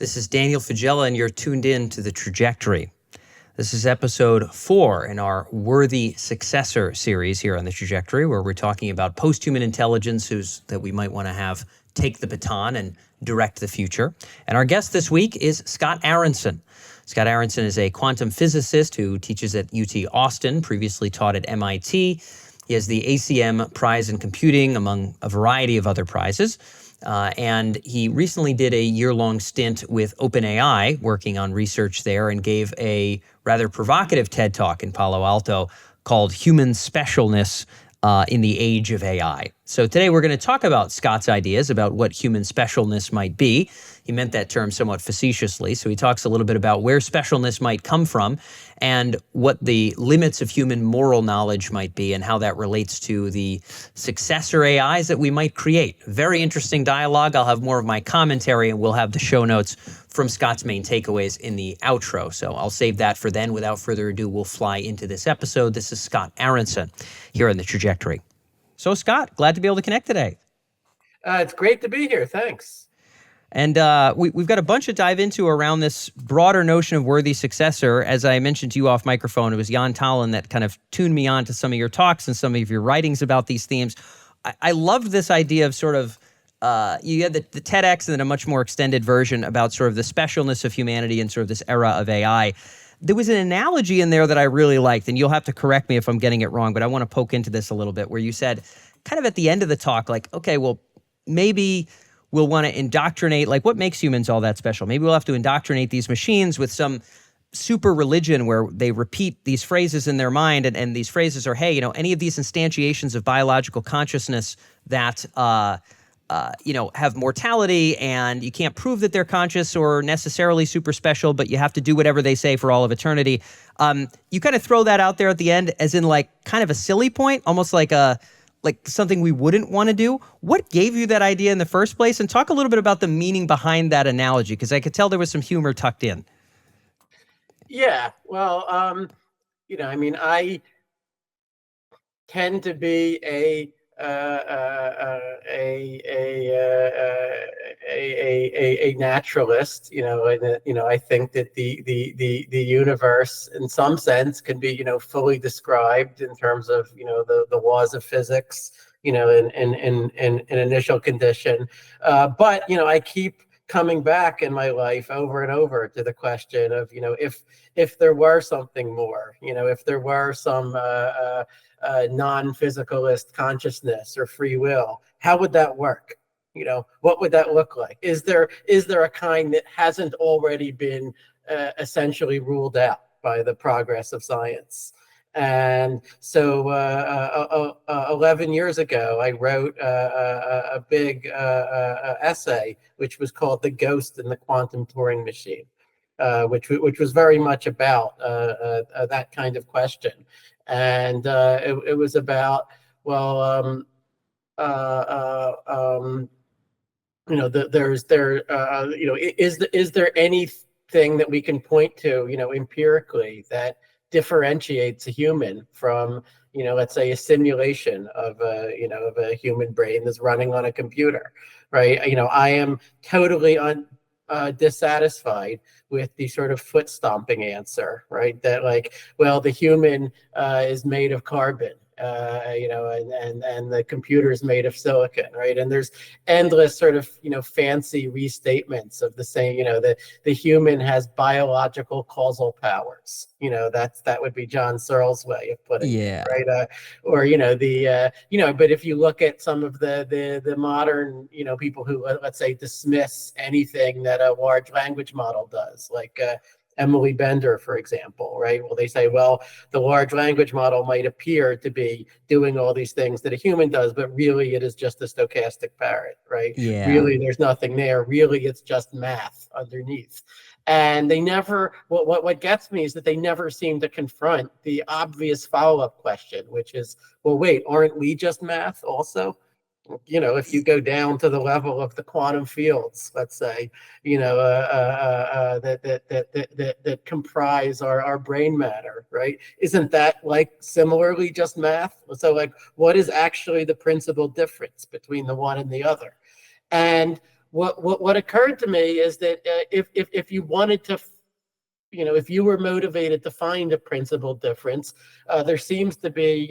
This is Daniel Fagella, and you're tuned in to The Trajectory. This is episode 4 in our Worthy Successor series here on The Trajectory, where we're talking about posthuman intelligence that we might want to have take the baton and direct the future. And our guest this week is Scott Aaronson. Scott Aaronson is a quantum physicist who teaches at UT Austin, previously taught at MIT. He has the ACM Prize in Computing, among a variety of other prizes. And he recently did a year-long stint with OpenAI, working on research there, and gave a rather provocative TED Talk in Palo Alto called Human Specialness in the Age of AI. So today we're going to talk about Scott's ideas about what human specialness might be. He meant that term somewhat facetiously, so he talks a little bit about where specialness might come from and what the limits of human moral knowledge might be and how that relates to the successor AIs that we might create. Very interesting dialogue. I'll have more of my commentary, and we'll have the show notes from Scott's main takeaways in the outro. So I'll save that for then. Without further ado, we'll fly into this episode. This is Scott Aaronson here on The Trajectory. So Scott, glad to be able to connect today. It's great to be here. Thanks. And we've got a bunch to dive into around this broader notion of worthy successor. As I mentioned to you off microphone, it was Jan Tallinn that kind of tuned me on to some of your talks and some of your writings about these themes. I loved this idea of sort of, you had the TEDx and then a much more extended version about sort of the specialness of humanity and sort of this era of AI. There was an analogy in there that I really liked, and you'll have to correct me if I'm getting it wrong, but I want to poke into this a little bit, where you said kind of at the end of the talk, like, okay, well, maybe we'll want to indoctrinate, like what makes humans all that special? Maybe we'll have to indoctrinate these machines with some super religion where they repeat these phrases in their mind. And these phrases are, hey, any of these instantiations of biological consciousness that, have mortality, and you can't prove that they're conscious or necessarily super special, but you have to do whatever they say for all of eternity. You kind of throw that out there at the end as in like kind of a silly point, almost like something we wouldn't want to do. What gave you that idea in the first place? And talk a little bit about the meaning behind that analogy, because I could tell there was some humor tucked in. Yeah, well, I tend to be a naturalist, and I think that the universe, in some sense, can be fully described in terms of the laws of physics, in initial condition, but I keep coming back in my life over and over to the question of if there were something more, if there were some non-physicalist consciousness or free will, how would that work? What would that look like? Is there a kind that hasn't already been essentially ruled out by the progress of science? And so 11 years ago, I wrote a big essay, which was called "The Ghost in the Quantum Turing Machine," which was very much about that kind of question. And it was about, well, is there anything that we can point to, empirically, that differentiates a human from, let's say, a simulation of a human brain that's running on a computer, right? I am totally dissatisfied with the sort of foot stomping answer, right? That the human is made of carbon, and the computer is made of silicon, right? And there's endless sort of, fancy restatements of the same, the human has biological causal powers. That would be John Searle's way of putting it, right? But if you look at some of the modern, people who, let's say, dismiss anything that a large language model does, like Emily Bender, for example, right? Well, they say, well, the large language model might appear to be doing all these things that a human does, but really it is just a stochastic parrot, right? Yeah. Really, there's nothing there. Really, it's just math underneath. And they never, what gets me is that they never seem to confront the obvious follow-up question, which is, well, wait, aren't we just math also? If you go down to the level of the quantum fields, let's say, that comprise our brain matter, right? Isn't that similarly just math? So what is actually the principal difference between the one and the other? And what occurred to me is that if you wanted to, if you were motivated to find a principal difference, there seems to be,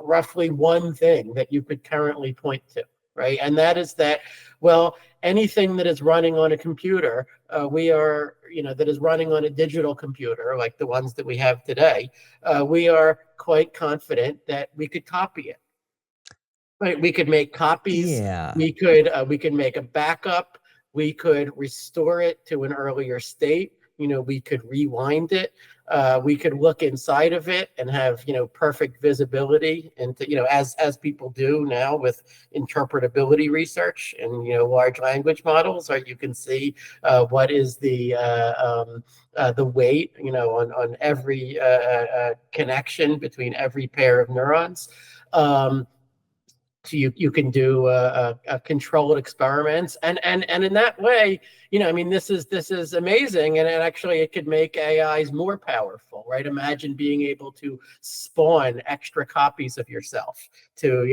roughly one thing that you could currently point to, right? And that is that, well, anything that is running on a computer, that is running on a digital computer, like the ones that we have today, we are quite confident that we could copy it. Right, we could make copies. Yeah. We could make a backup. We could restore it to an earlier state. We could rewind it. We could look inside of it and have perfect visibility into as people do now with interpretability research and large language models. Right, you can see what is the weight on every connection between every pair of neurons. So you can do controlled experiments, and in that way, this is amazing, and actually it could make AIs more powerful, right? Imagine being able to spawn extra copies of yourself to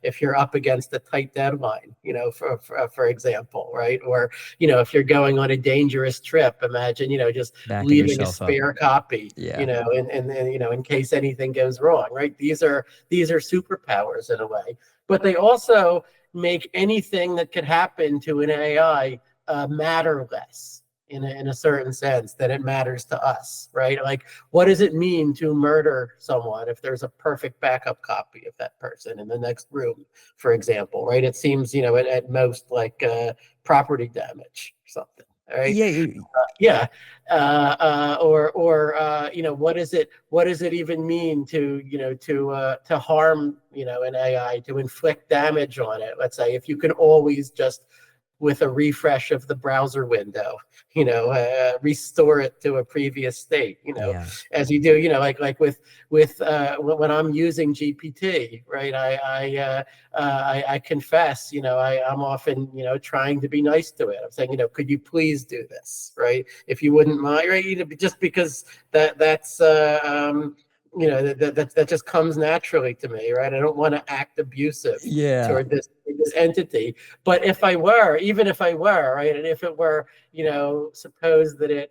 if you're up against a tight deadline, for example, right? Or if you're going on a dangerous trip, imagine just Backing leaving a yourself up. spare copy, Yeah. in case anything goes wrong, right? These are superpowers in a way. But they also make anything that could happen to an AI matterless in a certain sense, that it matters to us, right? Like, what does it mean to murder someone if there's a perfect backup copy of that person in the next room, for example, right? It seems, at most like property damage or something, right? Yeah. What does it even mean to harm an AI, to inflict damage on it? Let's say if you can always just with a refresh of the browser window, restore it to a previous state, Yeah. as you do, like with when I'm using GPT, right? I confess, I'm often, trying to be nice to it. I'm saying, could you please do this, right? If you wouldn't mind, right? Just because that's that just comes naturally to me, right? I don't want to act abusive Yeah. toward this entity. But even if I were, right, and if it were, suppose that it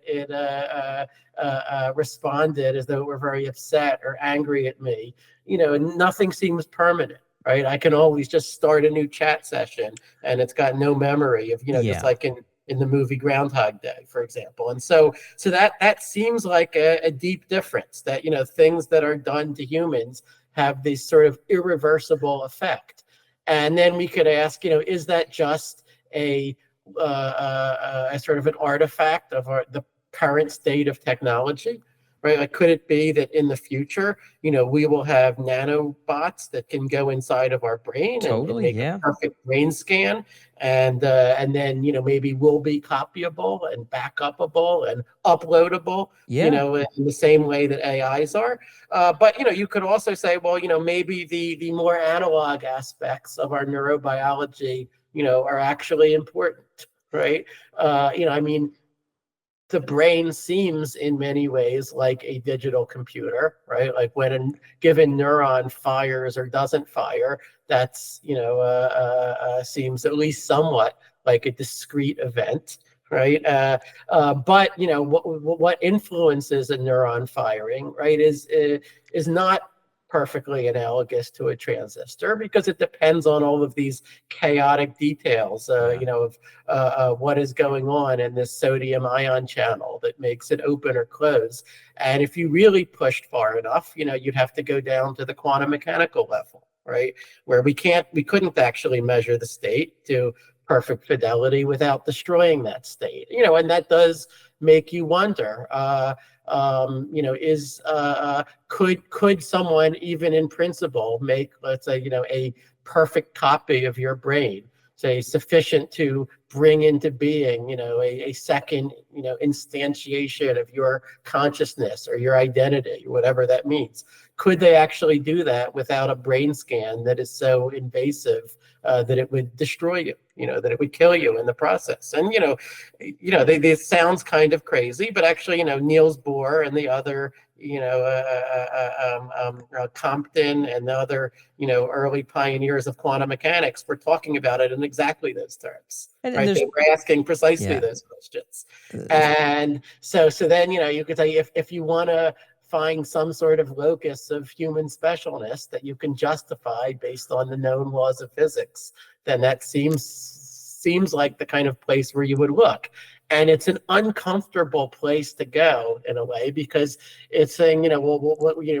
responded as though it were very upset or angry at me, nothing seems permanent, right? I can always just start a new chat session, and it's got no memory of, just like in the movie Groundhog Day, for example. And so that seems like a deep difference, that things that are done to humans have this sort of irreversible effect. And then we could ask, is that just a sort of an artifact of the current state of technology, right? Like, could it be that in the future, we will have nanobots that can go inside of our brain and make a perfect brain scan, and then maybe we'll be copyable and backupable and uploadable, in the same way that AIs are. But you could also say, well, maybe the more analog aspects of our neurobiology, are actually important, right? The brain seems in many ways like a digital computer, right? Like when a given neuron fires or doesn't fire, that's, seems at least somewhat like a discrete event, right? But, what influences a neuron firing, right, is not perfectly analogous to a transistor, because it depends on all of these chaotic details, of what is going on in this sodium ion channel that makes it open or close. And if you really pushed far enough, you'd have to go down to the quantum mechanical level, right? Where we couldn't actually measure the state to perfect fidelity without destroying that state, and that does make you wonder, could someone even in principle make, let's say, a perfect copy of your brain, say sufficient to bring into being, a second, instantiation of your consciousness or your identity, or whatever that means? Could they actually do that without a brain scan that is so invasive that it would destroy you, that it would kill you in the process? And, this sounds kind of crazy, but actually, Niels Bohr and the other, Compton and the other, early pioneers of quantum mechanics were talking about it in exactly those terms, And right? there's, They were asking precisely yeah. those questions. And so then, you could say if you want to find some sort of locus of human specialness that you can justify based on the known laws of physics, then that seems like the kind of place where you would look. And it's an uncomfortable place to go in a way, because it's saying,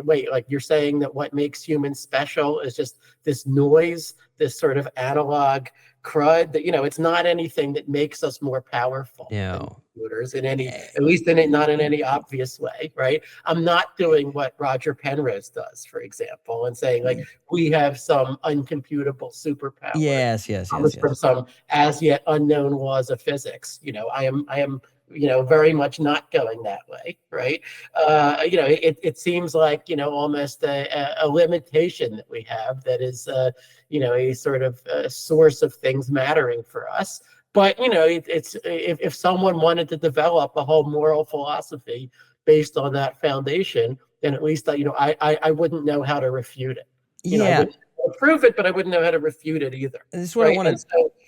wait, like you're saying that what makes humans special is just this noise, this sort of analog crud that, it's not anything that makes us more powerful than computers in any, at least not in any obvious way, right? I'm not doing what Roger Penrose does, for example, and saying like, we have some uncomputable superpower. Yes. From some as yet unknown laws of physics. I am very much not going that way, right? It seems like, almost a limitation that we have that is, a sort of source of things mattering for us. But, it's if someone wanted to develop a whole moral philosophy based on that foundation, then at least, I wouldn't know how to refute it. I wouldn't prove it, but I wouldn't know how to refute it either. This is what I want to.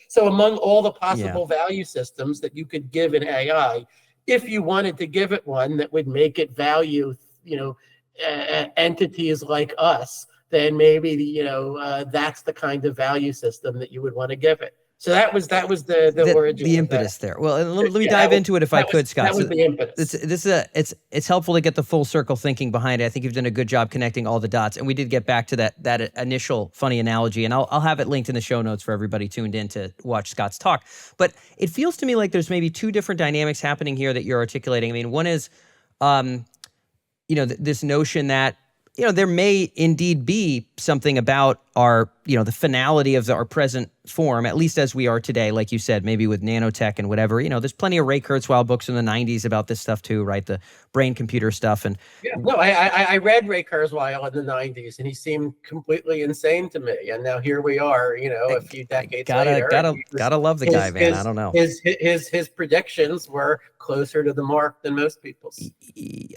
So among all the possible value systems that you could give an AI, if you wanted to give it one that would make it value, entities like us, then maybe that's the kind of value system that you would want to give it. So that was the origin, the impetus there. Well, let me dive into it if I could, Scott. That was the impetus. It's helpful to get the full circle thinking behind it. I think you've done a good job connecting all the dots, and we did get back to that initial funny analogy, and I'll have it linked in the show notes for everybody tuned in to watch Scott's talk. But it feels to me like there's maybe two different dynamics happening here that you're articulating. I mean, one is, this notion that there may indeed be something about our, the finality of our present form, at least as we are today, like you said, maybe with nanotech and whatever. There's plenty of Ray Kurzweil books in the 90s about this stuff too, right? The brain computer stuff. And I read Ray Kurzweil in the 90s, and he seemed completely insane to me. And now here we are, a few decades later. Gotta love the guy, man. I don't know. His predictions were closer to the mark than most people's.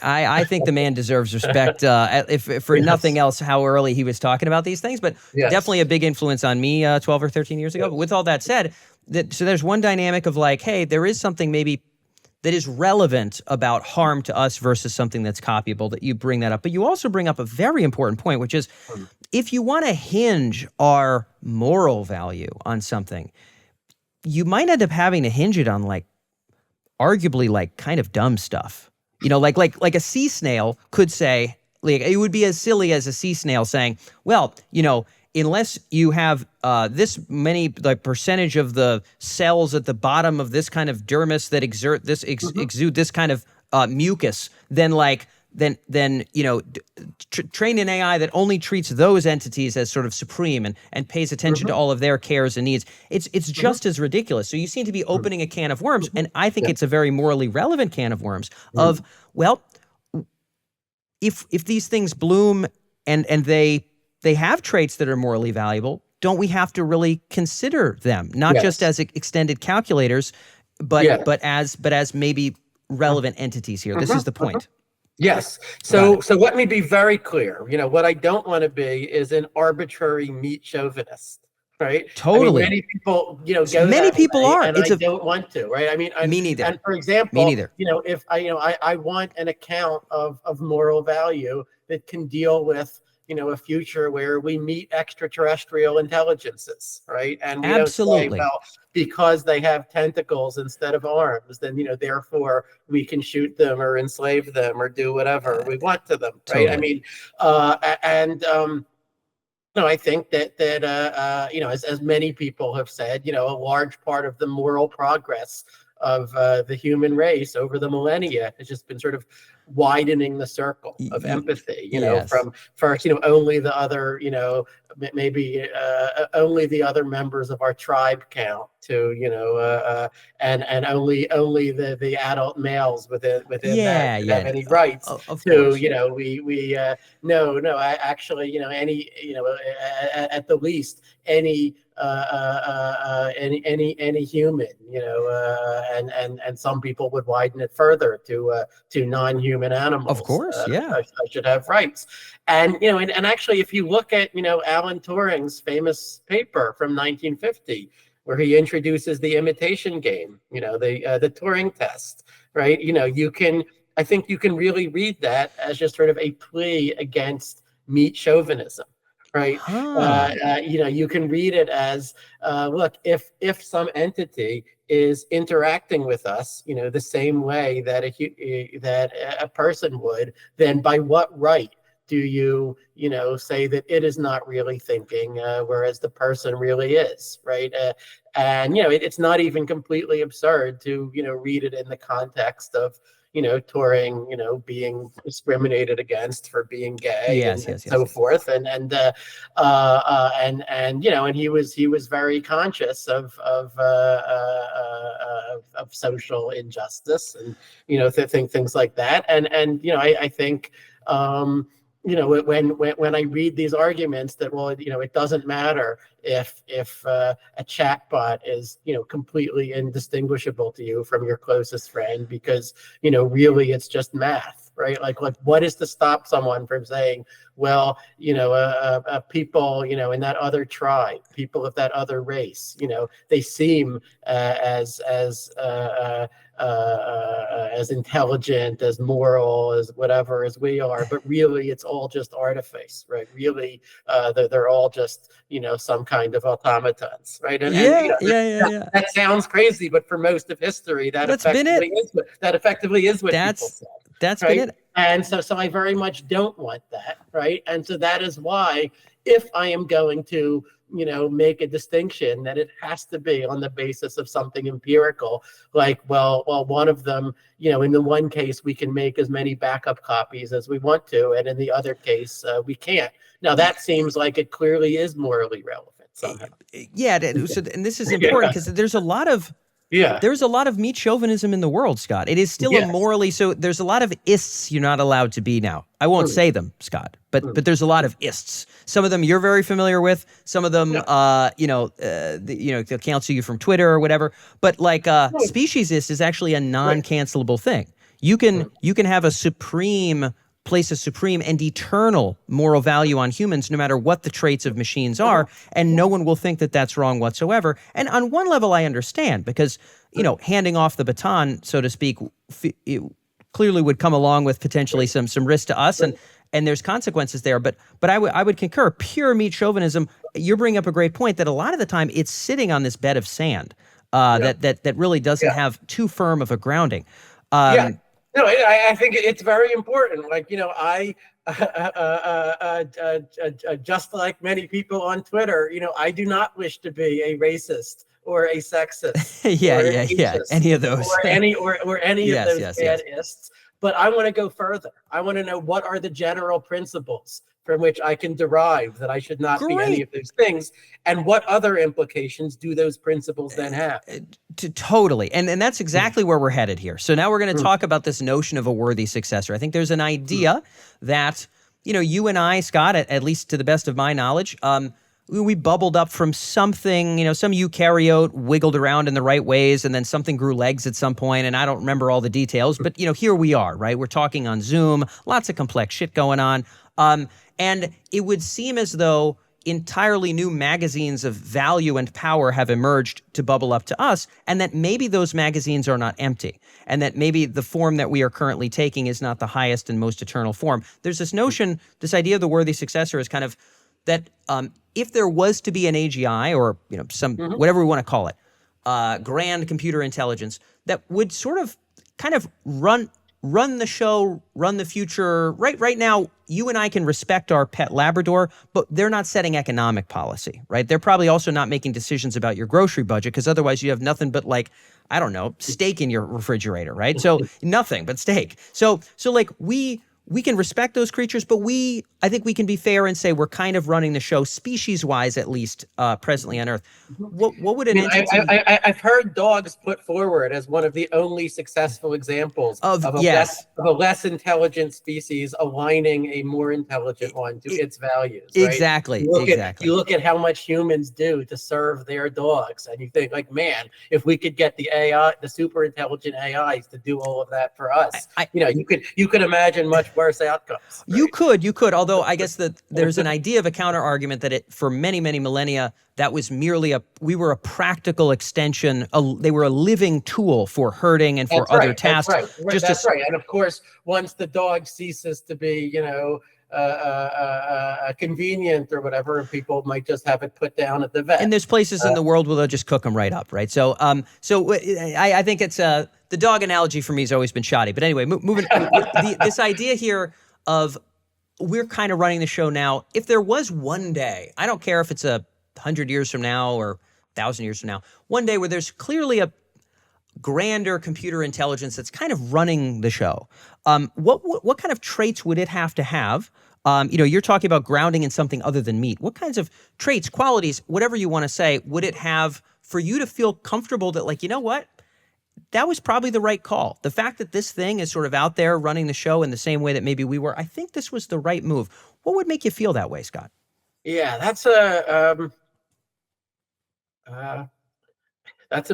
I think the man deserves respect, if for nothing else, how early he was talking about these things, but definitely a big influence on me 12 or 13 years ago. But with all that said, so there's one dynamic of like, hey, there is something maybe that is relevant about harm to us versus something that's copyable, that you bring that up. But you also bring up a very important point, which is if you want to hinge our moral value on something, you might end up having to hinge it on like arguably like kind of dumb stuff. Like a sea snail could say, like, it would be as silly as a sea snail saying, well, unless you have this many percentage of the cells at the bottom of this kind of dermis that exude this kind of mucus, then train an AI that only treats those entities as sort of supreme and pays attention to all of their cares and needs. It's just as ridiculous. So you seem to be opening a can of worms, and I think it's a very morally relevant can of worms of, well, if these things bloom and they have traits that are morally valuable, don't we have to really consider them, not just as extended calculators, but as maybe relevant entities here? This is the point. Yes. So let me be very clear. What I don't want to be is an arbitrary meat chauvinist, right? Totally. Many people, many people are, and I don't want to, right? I mean, me neither. And for example, me neither. If I want an account of moral value that can deal with, a future where we meet extraterrestrial intelligences, right? And we don't say, well, because they have tentacles instead of arms, then, therefore we can shoot them or enslave them or do whatever we want to them, right? Totally. I mean, I think that as many people have said, a large part of the moral progress of the human race over the millennia has just been sort of widening the circle of empathy, from first, only the other, maybe only the other members of our tribe count to, and only the adult males within that have any rights to, I actually, any, at the least any human, and some people would widen it further to non-human human animals. Of course, yeah. I should have rights. And, and actually, if you look at, Alan Turing's famous paper from 1950, where he introduces the imitation game, the Turing test, right? I think you can really read that as just sort of a plea against meat chauvinism. Right. You can read it as, look, if some entity is interacting with us, the same way that a person would, then by what right do you, say that it is not really thinking, whereas the person really is, right? And it's not even completely absurd to, read it in the context of, Turing, being discriminated against for being gay and so forth, and he was very conscious of social injustice and things like that, and I think. When I read these arguments that, well, it doesn't matter if a chatbot is, completely indistinguishable to you from your closest friend because, really it's just math, right? Like what is to stop someone from saying, well, people, in that other tribe, people of that other race, they seem as intelligent, as moral, as whatever as we are, but really it's all just artifice, right? Really, they're all just, some kind of automatons, right? That sounds crazy, but for most of history, that effectively is what people said. That's right? been it. And so I very much don't want that, right? And so that is why, if I am going to, make a distinction, that it has to be on the basis of something empirical, like, well, one of them, in the one case, we can make as many backup copies as we want to, and in the other case, we can't. Now, that seems like it clearly is morally relevant somehow. Yeah, and this is important because there's a lot of meat chauvinism in the world, Scott. It is still a morally, so there's a lot of ists you're not allowed to be now. I won't say them, Scott, but there's a lot of ists. Some of them you're very familiar with. Some of them, they'll cancel you from Twitter or whatever. But speciesist is actually a non-cancelable thing. You can have place a supreme and eternal moral value on humans, no matter what the traits of machines are, and no one will think that that's wrong whatsoever. And on one level, I understand, because, handing off the baton, so to speak, it clearly would come along with potentially some risk to us, and there's consequences there. But I would concur. Pure meat chauvinism, you're bringing up a great point, that a lot of the time it's sitting on this bed of sand that really doesn't have too firm of a grounding. No, I think it's very important. Like, I just like many people on Twitter, I do not wish to be a racist or a sexist. Any of those. Or any of those bad ists. But I want to go further. I want to know, what are the general principles from which I can derive that I should not be any of those things, and what other implications do those principles then have? Totally. And that's exactly where we're headed here. So now we're going to talk about this notion of a worthy successor. I think there's an idea that, you and I, Scott, at least to the best of my knowledge, we bubbled up from something, some eukaryote wiggled around in the right ways, and then something grew legs at some point, and I don't remember all the details, but, here we are, right? We're talking on Zoom, lots of complex shit going on. And it would seem as though entirely new magazines of value and power have emerged to bubble up to us, and that maybe those magazines are not empty, and that maybe the form that we are currently taking is not the highest and most eternal form. There's this notion, this idea of the worthy successor is kind of that if there was to be an AGI or some whatever we want to call it, grand computer intelligence that would sort of kind of run the show, run the future. Right now, you and I can respect our pet Labrador, but they're not setting economic policy, right? They're probably also not making decisions about your grocery budget, because otherwise you have nothing but steak in your refrigerator, right? So nothing but steak. So we we can respect those creatures, but I think we can be fair and say we're kind of running the show, species-wise at least, presently on Earth. What would an entity... I've heard dogs put forward as one of the only successful examples of a less intelligent species aligning a more intelligent one to its values. Right? Exactly. You look at how much humans do to serve their dogs, and you think, like, man, if we could get the AI, the super intelligent AIs, to do all of that for us, you could imagine much worse outcomes. Right? You could. Although I guess that there's an idea of a counter argument that for many millennia, that was merely we were a practical extension. They were a living tool for herding and for other tasks. That's right. And of course, once the dog ceases to be, convenient or whatever, people might just have it put down at the vet. And there's places in the world where they'll just cook them right up, right? So, I think it's the dog analogy for me has always been shoddy. But anyway, moving this idea here of we're kind of running the show now. If there was one day, I don't care if it's 100 years from now or 1,000 years from now, one day where there's clearly a grander computer intelligence that's kind of running the show, what kind of traits would it have to have? You're talking about grounding in something other than meat. What kinds of traits, qualities, whatever you want to say, would it have for you to feel comfortable that, like, you know what? That was probably the right call. The fact that this thing is sort of out there running the show in the same way that maybe we were, I think this was the right move. What would make you feel that way, Scott? Yeah, that's a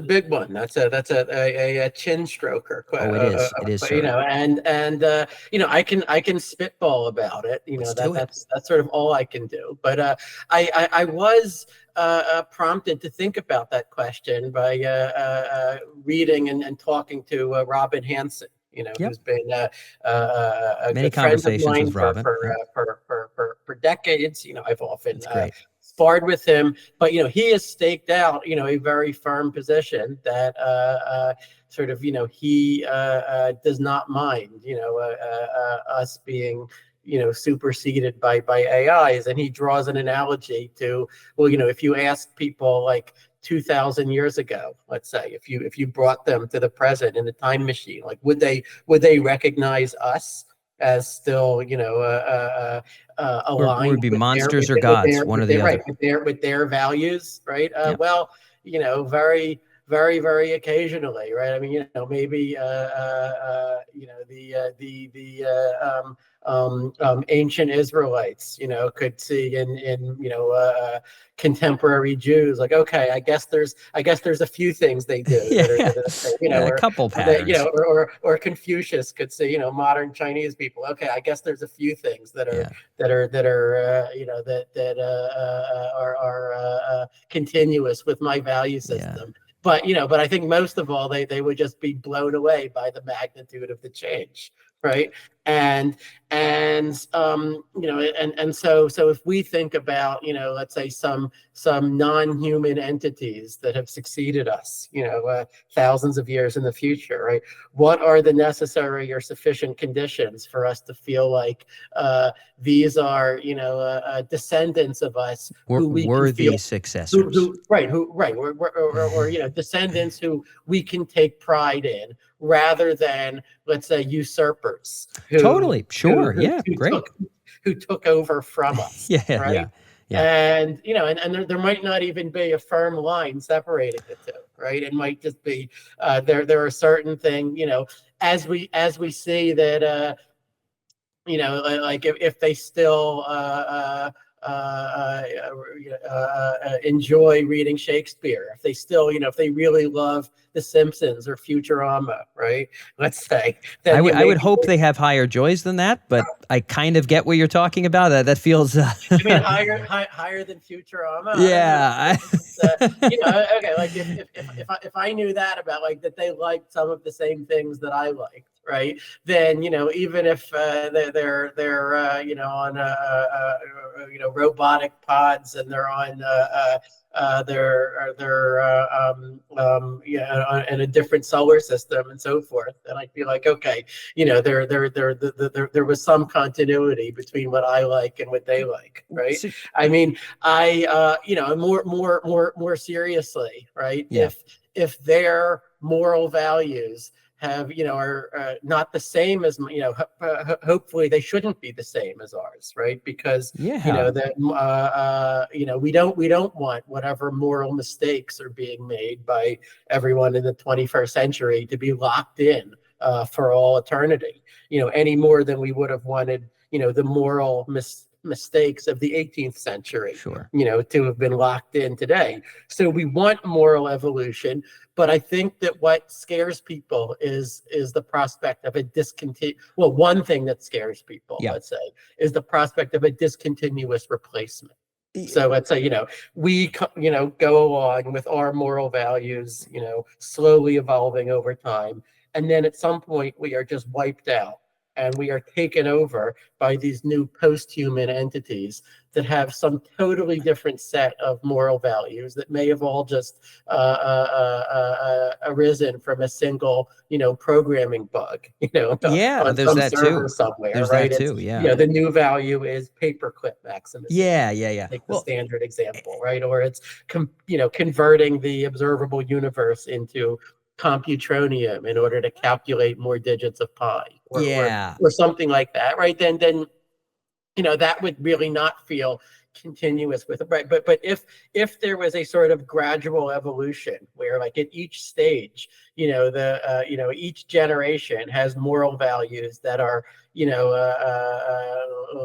big one. That's a chin stroker. It is. I can spitball about it. That's sort of all I can do. But I was prompted to think about that question by reading and talking to Robin Hanson. Who's been a many good friend of conversations mine with Robin for decades. I've often sparred with him, but he has staked out a very firm position that he does not mind us being superseded by AIs, and he draws an analogy to, if you ask people like 2,000 years ago, let's say, if you brought them to the present in the time machine, like would they recognize us as still aligned, or would be monsters or gods, one or the other, with their values, right? Well, very, very, very occasionally, right? I mean, maybe ancient Israelites, could see in contemporary Jews, like, okay, I guess there's a few things they do, a couple patterns, or Confucius could see, modern Chinese people, okay, I guess there's a few things that are continuous with my value system. But I think most of all, they would just be blown away by the magnitude of the change, right? So if we think about, let's say some non-human entities that have succeeded us, thousands of years in the future, right? What are the necessary or sufficient conditions for us to feel like these are, descendants of us who we worthy can feel, successors, or descendants who we can take pride in, rather than, let's say, usurpers. Great. Who took over from us. Right? And there might not even be a firm line separating the two, right? It might just be there are certain things, as we see that like if they still enjoy reading Shakespeare, if they still, if they really love The Simpsons or Futurama, right? Let's say. I would hope they have higher joys than that, but I kind of get what you're talking about. That feels. I mean, higher than Futurama. Yeah. Okay. Like if I knew that about, like, that they liked some of the same things that I liked, right? Then even if they're on robotic pods and they're on in a different solar system and so forth, and I'd be like, okay, there was some continuity between what I like and what they like, right? I mean, more seriously, right? Yeah. If their moral values are not the same as, hopefully they shouldn't be the same as ours, right? Because we don't want whatever moral mistakes are being made by everyone in the 21st century to be locked in for all eternity, any more than we would have wanted, the moral mistakes of the 18th century, to have been locked in today. So we want moral evolution, but I think that what scares people is the prospect of a one thing that scares people, let's say, is the prospect of a discontinuous replacement. So let's say, we, go along with our moral values, slowly evolving over time. And then at some point we are just wiped out and we are taken over by these new post-human entities that have some totally different set of moral values that may have all just arisen from a single, programming bug, on there's some that server too. somewhere, There's right? that too, The new value is paperclip maximism. Like the standard example, right? Or it's, converting the observable universe into computronium in order to calculate more digits of pi, or something like that, right? Then that would really not feel continuous with it, right? But if there was a sort of gradual evolution where, like, at each stage, each generation has moral values that are,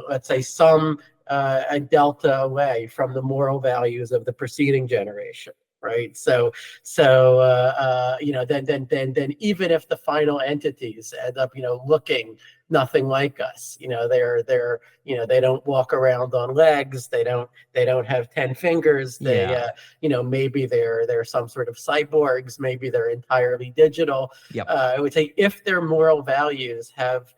let's say some a delta away from the moral values of the preceding generation. Right. So then even if the final entities end up, looking nothing like us, they're they don't walk around on legs. They don't have 10 fingers. Maybe they're some sort of cyborgs. Maybe they're entirely digital. I would say if their moral values have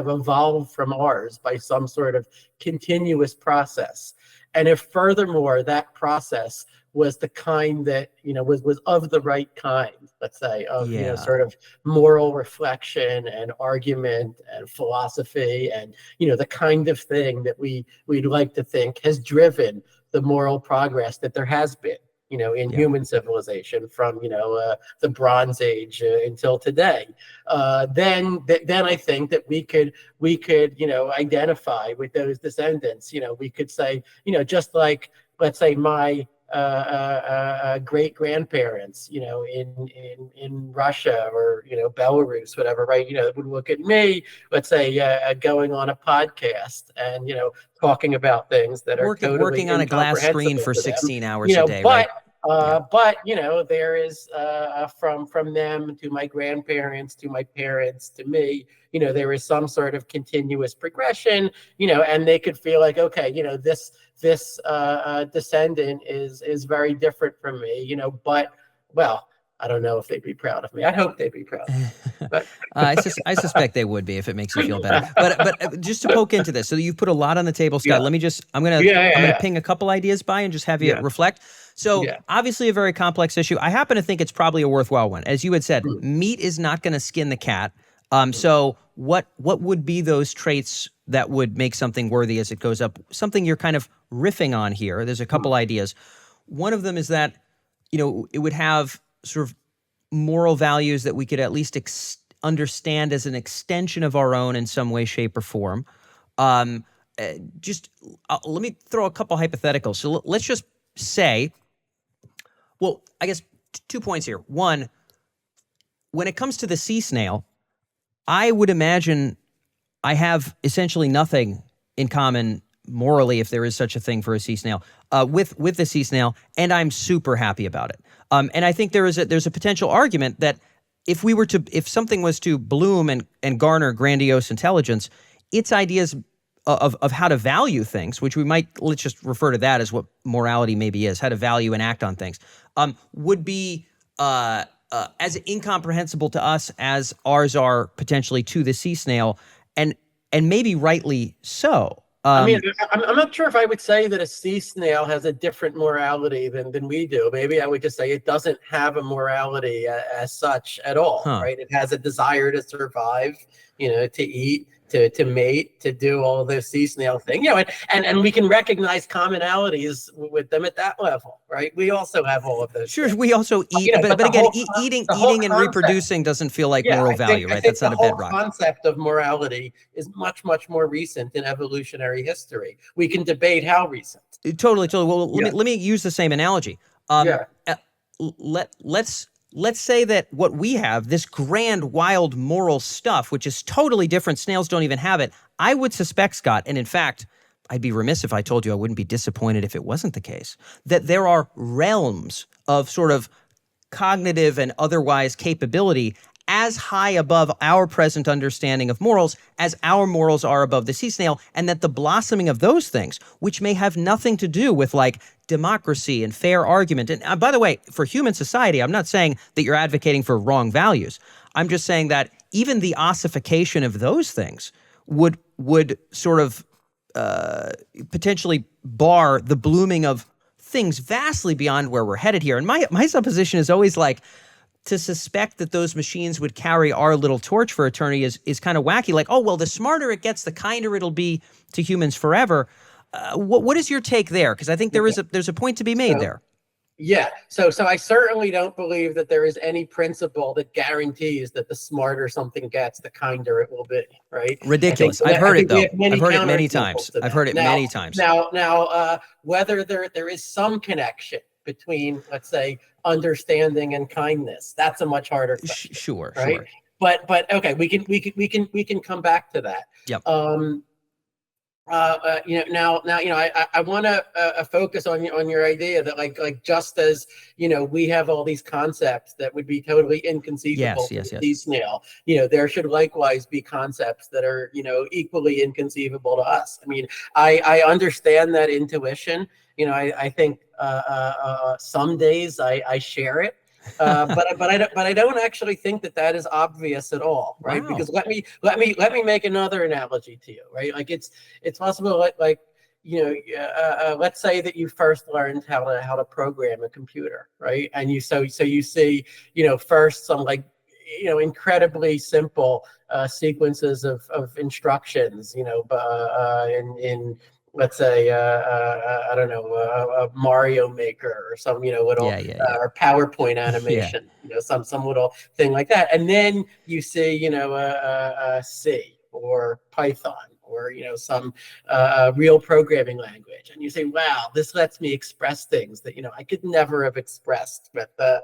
evolved from ours by some sort of continuous process. And if furthermore that process was the kind that, was of the right kind, let's say, of, sort of moral reflection and argument and philosophy and, the kind of thing that we'd like to think has driven the moral progress that there has been, in human civilization from, the Bronze Age until today, then I think that we could, identify with those descendants. We could say, just like, let's say, my great grandparents, in Russia or, Belarus, whatever, right? Would look at me, let's say, going on a podcast and, talking about things that are totally working on a glass screen for 16 hours a day, right? But there is from them to my grandparents to my parents to me, there is some sort of continuous progression, and they could feel like, okay, this descendant is very different from me, but, well, I don't know if they'd be proud of me. I hope they'd be proud of me. But I suspect they would be if it makes you feel better. But just to poke into this, so you've put a lot on the table, Scott. Let me just, I'm gonna ping a couple ideas by and just have you reflect. So obviously a very complex issue. I happen to think it's probably a worthwhile one. As you had said, meat is not going to skin the cat. So what would be those traits that would make something worthy as it goes up? Something you're kind of riffing on here. There's a couple ideas. One of them is that, it would have sort of moral values that we could at least understand as an extension of our own in some way, shape, or form. Let me throw a couple hypotheticals. So let's just say, well, I guess 2 points here. One, when it comes to the sea snail, I would imagine I have essentially nothing in common morally, if there is such a thing for a sea snail, with the sea snail, and I'm super happy about it. And I think there's a potential argument that if something was to bloom and garner grandiose intelligence, its ideas of how to value things, which let's just refer to that as what morality maybe is, how to value and act on things, would be as incomprehensible to us as ours are potentially to the sea snail, and maybe rightly so. I'm not sure if I would say that a sea snail has a different morality than we do. Maybe I would just say it doesn't have a morality as such at all, right? It has a desire to survive, to eat, to mate, to do all of those sea snail things, you know, and we can recognize commonalities with them at that level, right? We also have all of those. Sure, things. we also eat, You know, but again, whole, eating and reproducing doesn't feel like moral value, right? That's not a bedrock. The concept of morality is much, much more recent in evolutionary history. We can debate how recent. Totally. Well, let me use the same analogy. Let's say that what we have, this grand, wild, moral stuff, which is totally different. Snails don't even have it. I would suspect, Scott, and in fact, I'd be remiss if I told you I wouldn't be disappointed if it wasn't the case, that there are realms of sort of cognitive and otherwise capability as high above our present understanding of morals as our morals are above the sea snail, and that the blossoming of those things, which may have nothing to do with like democracy and fair argument. And by the way, for human society, I'm not saying that you're advocating for wrong values. I'm just saying that even the ossification of those things would sort of potentially bar the blooming of things vastly beyond where we're headed here. And my supposition is always like, to suspect that those machines would carry our little torch for eternity is kind of wacky. Like, oh, well, the smarter it gets, the kinder it'll be to humans forever. What is your take there? Because I think there's a point to be made there. Yeah. So I certainly don't believe that there is any principle that guarantees that the smarter something gets, the kinder it will be. Right. Ridiculous. I've heard it though. I've heard it many times. I've heard it many times. Now, whether there is some connection between, let's say, understanding and kindness, that's a much harder question. Sure. Right. Sure. But okay, we can come back to that. Yep. I want to focus on your idea that like just as we have all these concepts that would be totally inconceivable to the sea snail, there should likewise be concepts that are equally inconceivable to us. I mean, I understand that intuition. I think some days I share it. But I don't actually think that is obvious at all, right? Wow. Because let me make another analogy to you, right? Like it's possible, let's say that you first learned how to program a computer, right? And you see first some incredibly simple sequences of instructions, in let's say, I don't know, a Mario Maker or some, little or PowerPoint animation, some little thing like that. And then you see, C or Python or, some real programming language. And you say, wow, this lets me express things that, I could never have expressed with the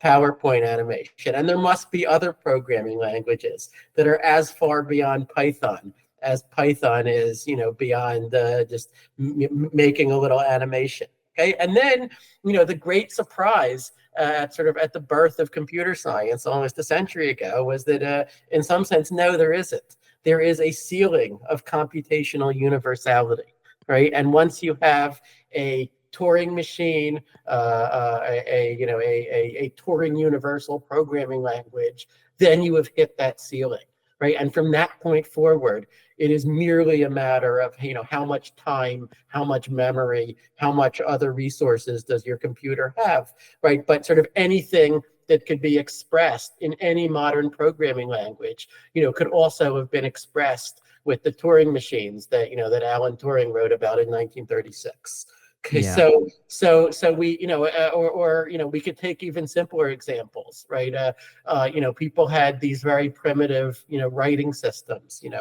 PowerPoint animation. And there must be other programming languages that are as far beyond Python as Python is, beyond just making a little animation. Okay, and then the great surprise sort of at the birth of computer science almost a century ago was that in some sense, no, there isn't. There is a ceiling of computational universality, right? And once you have a Turing machine, a Turing universal programming language, then you have hit that ceiling. Right. And from that point forward, it is merely a matter of, how much time, how much memory, how much other resources does your computer have. Right. But sort of anything that could be expressed in any modern programming language, could also have been expressed with the Turing machines that, that Alan Turing wrote about in 1936. Okay, yeah. So we, we could take even simpler examples, right? People had these very primitive, writing systems, and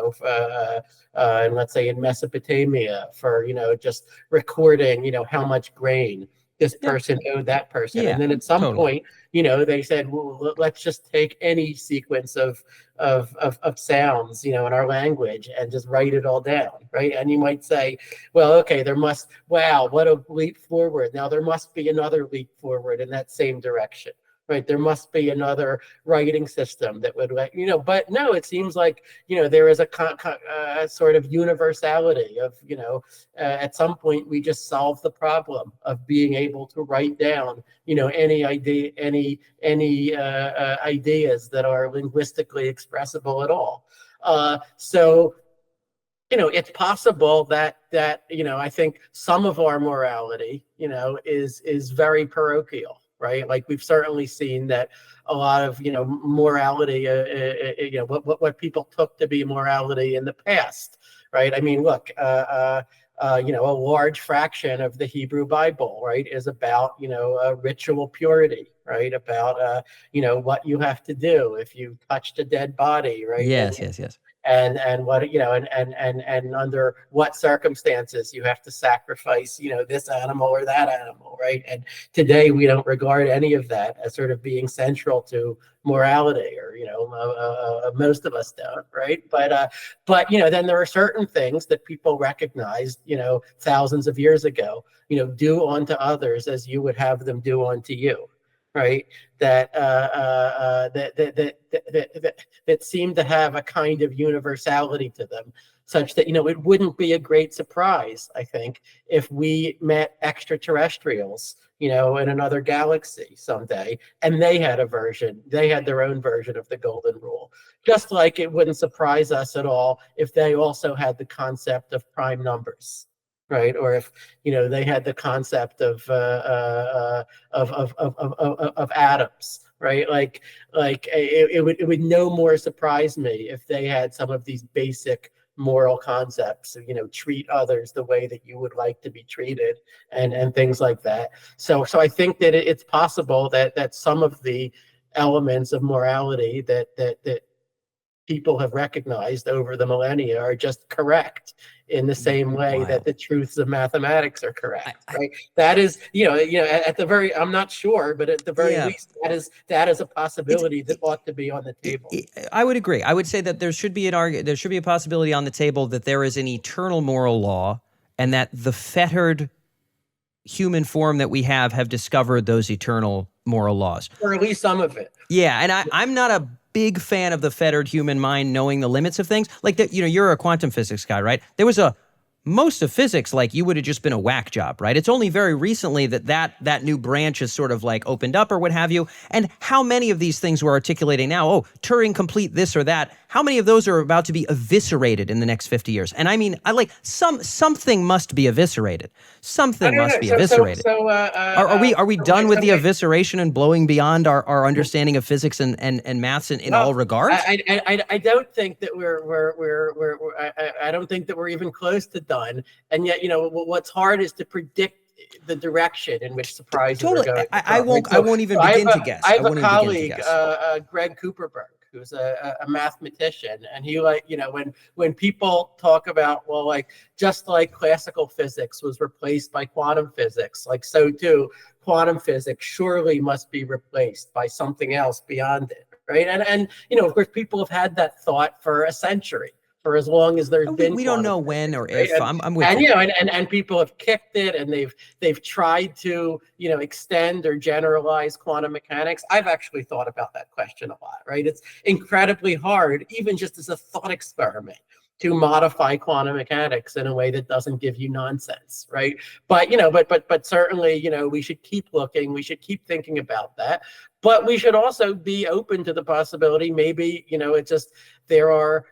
let's say in Mesopotamia for, just recording, how much grain this person owed that person. Yeah, and then at some point, they said, well, let's just take any sequence of sounds, in our language and just write it all down, right? And you might say, well, okay, wow, what a leap forward. Now there must be another leap forward in that same direction, right? There must be another writing system that would let, but no, it seems like, there is a sort of universality of, at some point we just solve the problem of being able to write down, any idea, any ideas that are linguistically expressible at all. So it's possible that I think some of our morality, is very parochial. right? Like we've certainly seen that a lot of morality, what people took to be morality in the past, right? I mean, look, a large fraction of the Hebrew Bible, right, is about ritual purity, right? About what you have to do if you touched a dead body, right? Yes, yes, yes. And what and under what circumstances you have to sacrifice this animal or that animal, right? And today we don't regard any of that as sort of being central to morality, or most of us don't, right? But then there are certain things that people recognized thousands of years ago, do unto others as you would have them do unto you, right? That seem to have a kind of universality to them, such that it wouldn't be a great surprise, I think, if we met extraterrestrials in another galaxy someday, and they had their own version of the golden rule. Just like it wouldn't surprise us at all if they also had the concept of prime numbers, right? Or if they had the concept of atoms, right? Like it would no more surprise me if they had some of these basic moral concepts, treat others the way that you would like to be treated, and things like that. So I think that it's possible that some of the elements of morality that people have recognized over the millennia are just correct, in the same way that the truths of mathematics are correct, right? That is, at the very, I'm not sure, but at the very least, that is a possibility that ought to be on the table. I would agree. I would say that there should be a possibility on the table that there is an eternal moral law, and that the fettered human form that we have discovered those eternal moral laws, or at least some of it. Yeah, and I'm not a big fan of the fettered human mind knowing the limits of things. Like that, you're a quantum physics guy, right? There was most of physics, like, you would have just been a whack job, right? It's only very recently that new branch has sort of like opened up or what have you. And how many of these things we're articulating now, Turing complete this or that, how many of those are about to be eviscerated in the next 50 years? And I mean, something must be eviscerated. Something must be eviscerated. Are we done with the evisceration and blowing beyond our understanding of physics and maths in all regards? I don't think that I don't think that we're even close to done. And yet, what's hard is to predict the direction in which surprises are going. I won't even begin to guess. I have a colleague, Greg Cooperberg, who's a mathematician, and he when people talk about, just like classical physics was replaced by quantum physics, like so too quantum physics surely must be replaced by something else beyond it, right? And of course, people have had that thought for a century. For as long as there's been, we don't know when or if. Right? I'm with you. And people have kicked it, and they've tried to extend or generalize quantum mechanics. I've actually thought about that question a lot. Right? It's incredibly hard, even just as a thought experiment, to modify quantum mechanics in a way that doesn't give you nonsense, right? But but certainly we should keep looking. We should keep thinking about that. But we should also be open to the possibility. Maybe it's just there are.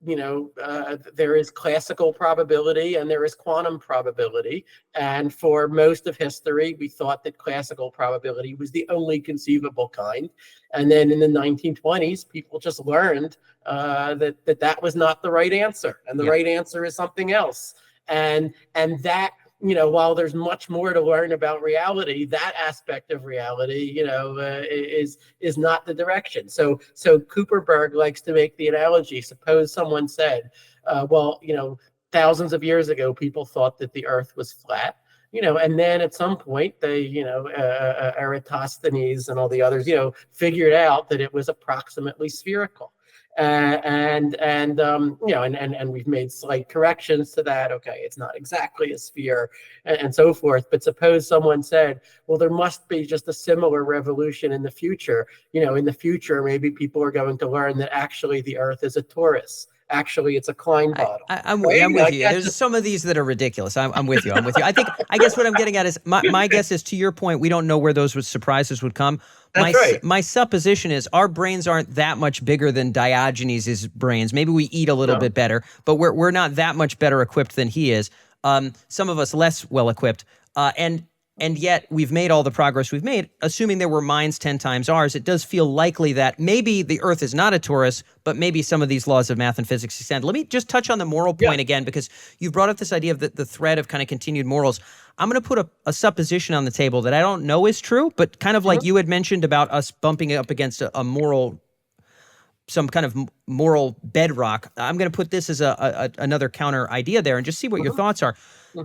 There is classical probability and there is quantum probability. And for most of history, we thought that classical probability was the only conceivable kind. And then in the 1920s, people just learned that was not the right answer. And the right answer is something else. And that, while there's much more to learn about reality, that aspect of reality, is not the direction. So Cooperberg likes to make the analogy. Suppose someone said, thousands of years ago, people thought that the Earth was flat. And then at some point they, Eratosthenes and all the others, figured out that it was approximately spherical. And we've made slight corrections to that. Okay, it's not exactly a sphere, and so forth. But suppose someone said, well, there must be just a similar revolution in the future. In the future, maybe people are going to learn that actually the Earth is a torus. Actually, it's a Klein bottle. I'm with you. There's some of these that are ridiculous. I'm with you. I guess what I'm getting at is my guess is, to your point, we don't know where those surprises would come. My supposition is our brains aren't that much bigger than Diogenes' brains. Maybe we eat a little bit better, but we're not that much better equipped than he is. Some of us less well equipped. And And yet we've made all the progress we've made. Assuming there were minds 10 times ours, it does feel likely that maybe the Earth is not a torus, but maybe some of these laws of math and physics extend. Let me just touch on the moral point again, because you've brought up this idea of the thread of kind of continued morals. I'm going to put a supposition on the table that I don't know is true, but kind of like you had mentioned about us bumping up against a moral, some kind of moral bedrock. I'm going to put this as another counter idea there and just see what your thoughts are.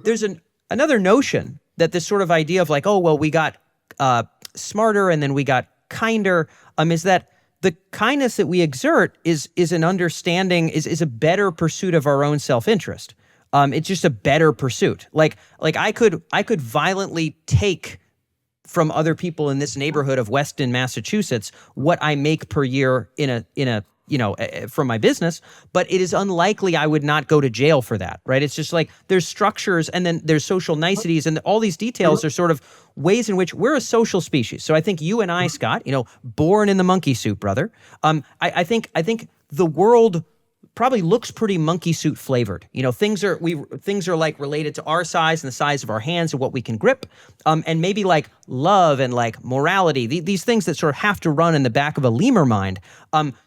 There's another notion that this sort of idea of like, oh, well, we got smarter and then we got kinder, is that the kindness that we exert is an understanding, is a better pursuit of our own self-interest. It's just a better pursuit. Like I could violently take from other people in this neighborhood of Weston, Massachusetts, what I make per year in a from my business, but it is unlikely I would not go to jail for that, right? It's just like there's structures and then there's social niceties and all these details are sort of ways in which we're a social species. So I think you and I, Scott, born in the monkey suit, brother. I think the world probably looks pretty monkey suit flavored. Things are like related to our size and the size of our hands and what we can grip, and maybe like love and like morality. These things that sort of have to run in the back of a lemur mind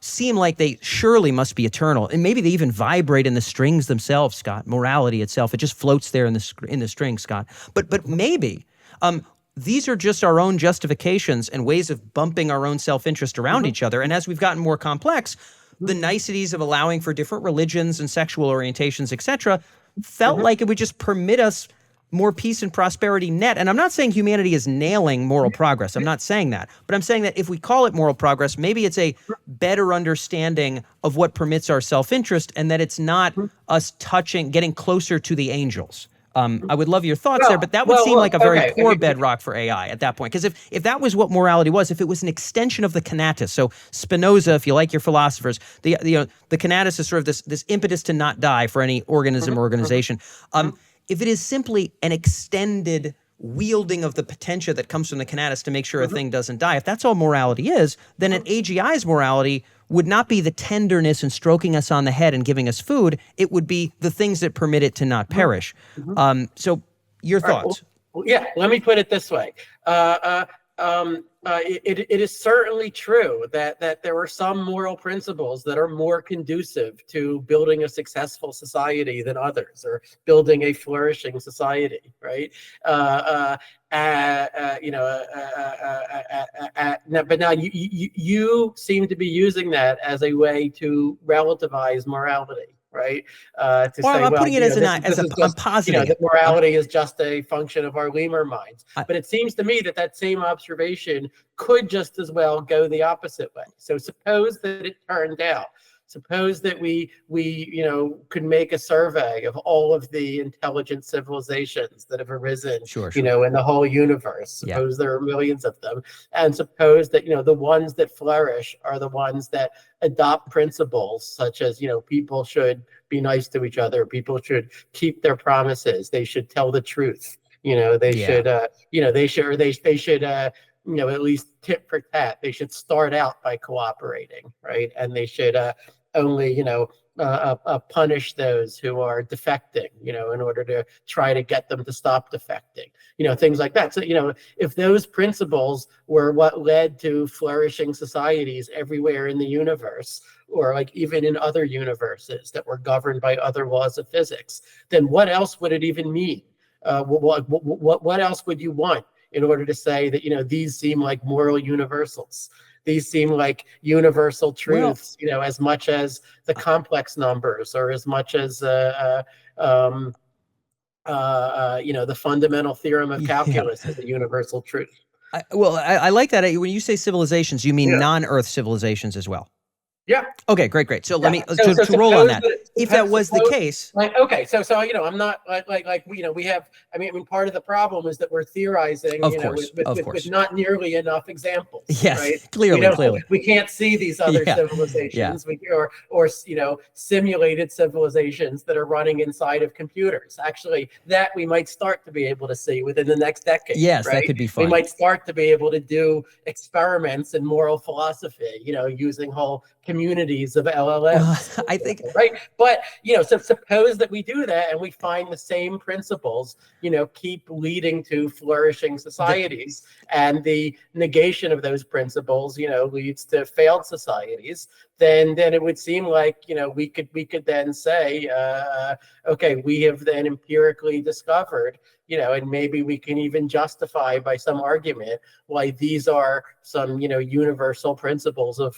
seem like they surely must be eternal, and maybe they even vibrate in the strings themselves, Scott. Morality itself, it just floats there in the strings, Scott. But maybe. These are just our own justifications and ways of bumping our own self-interest around each other. And as we've gotten more complex, the niceties of allowing for different religions and sexual orientations, etc., felt like it would just permit us more peace and prosperity net. And I'm not saying humanity is nailing moral progress. I'm not saying that. But I'm saying that if we call it moral progress, maybe it's a better understanding of what permits our self-interest and that it's not us getting closer to the angels. I would love your thoughts there, but that would seem like a very poor bedrock for AI at that point. Because if that was what morality was, if it was an extension of the conatus, so Spinoza, if you like your philosophers, the conatus is sort of this impetus to not die for any organism or organization. If it is simply an extended wielding of the potentia that comes from the conatus to make sure a thing doesn't die, if that's all morality is, then an AGI's morality would not be the tenderness and stroking us on the head and giving us food. It would be the things that permit it to not perish. So your thoughts? Right, let me put it this way. It is certainly true that there are some moral principles that are more conducive to building a successful society than others, or building a flourishing society, right? But now you seem to be using that as a way to relativize morality, right? I'm putting it as I'm positing that morality is just a function of our lemur minds. But it seems to me that same observation could just as well go the opposite way. So suppose that it turned out. Suppose that we could make a survey of all of the intelligent civilizations that have arisen, in the whole universe. Suppose there are millions of them, and suppose that the ones that flourish are the ones that adopt principles such as people should be nice to each other, people should keep their promises, they should tell the truth, they should at least tit for tat. They should start out by cooperating, right? And they should only punish those who are defecting, in order to try to get them to stop defecting, things like that. So if those principles were what led to flourishing societies everywhere in the universe, or like even in other universes that were governed by other laws of physics, then what else would it even mean? What else would you want in order to say that these seem like moral universals? These seem like universal truths, as much as the complex numbers, or as much as the fundamental theorem of calculus is a universal truth. I like that. When you say civilizations, you mean non-Earth civilizations as well. Yeah. Okay, great. So let me to roll on that. If that was the case, I'm not we have. I mean, part of the problem is that we're theorizing, with not nearly enough examples. Yes, right? Clearly, we can't see these other civilizations, or simulated civilizations that are running inside of computers. Actually, that we might start to be able to see within the next decade. Yes, right? that could be fun. We might start to be able to do experiments in moral philosophy, using whole communities of LLMs. Well, I think, right. But, so suppose that we do that and we find the same principles, keep leading to flourishing societies, and the negation of those principles, leads to failed societies. Then it would seem like, we could then say, okay, we have then empirically discovered, and maybe we can even justify by some argument why these are some, universal principles of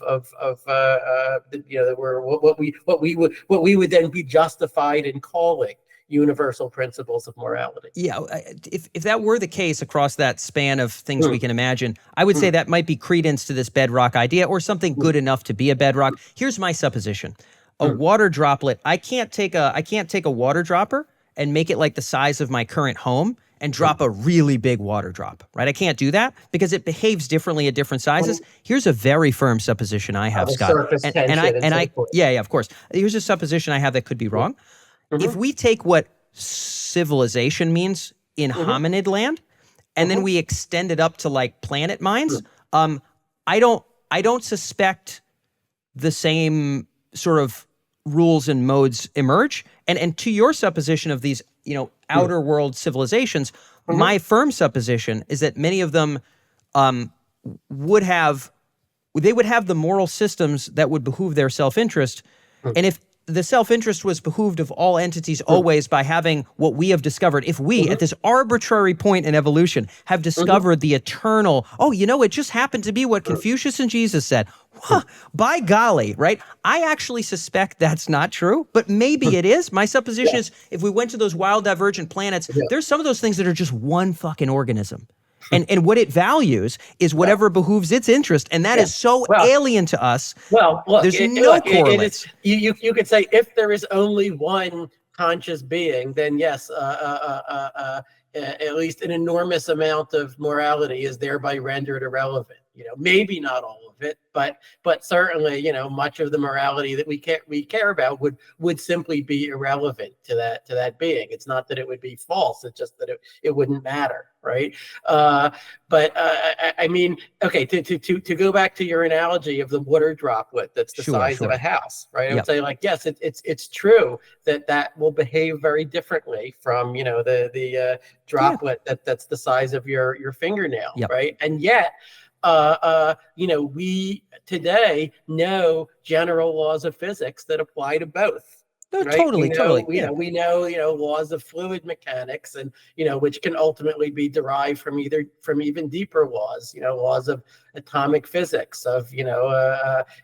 that were what we would then be justified in calling universal principles of morality. Yeah, if that were the case across that span of things we can imagine, I would say that might be credence to this bedrock idea, or something good enough to be a bedrock. Here's my supposition: a water droplet. I can't take a water dropper and make it like the size of my current home and drop a really big water drop, right? I can't do that because it behaves differently at different sizes. Here's a very firm supposition I have, Scott. Yeah, of course. Here's a supposition I have that could be wrong. If we take what civilization means in hominid land, and then we extend it up to like planet minds, I don't suspect the same sort of rules and modes emerge. And to your supposition of these, outer world civilizations, my firm supposition is that many of them would have the moral systems that would behoove their self-interest. And if the self-interest was behooved of all entities always by having what we have discovered, if we, at this arbitrary point in evolution, have discovered the eternal, it just happened to be what Confucius and Jesus said. By golly, right? I actually suspect that's not true, but maybe it is. My supposition is if we went to those wild divergent planets, there's some of those things that are just one fucking organism. And what it values is whatever behooves its interest, and that is so alien to us. Well, look, there's no correlate. You could say if there is only one conscious being, then yes, at least an enormous amount of morality is thereby rendered irrelevant. Maybe not all of it, but certainly, much of the morality that we care about would simply be irrelevant to that being. It's not that it would be false; it's just that it wouldn't matter, right? I mean, okay, to go back to your analogy of the water droplet that's the size of a house, right? I would say, like, yes, it's true that will behave very differently from the droplet that's the size of your fingernail, right? And yet, we today know general laws of physics that apply to both. No, right? totally. We know laws of fluid mechanics, and which can ultimately be derived from even deeper laws. Laws of atomic physics, of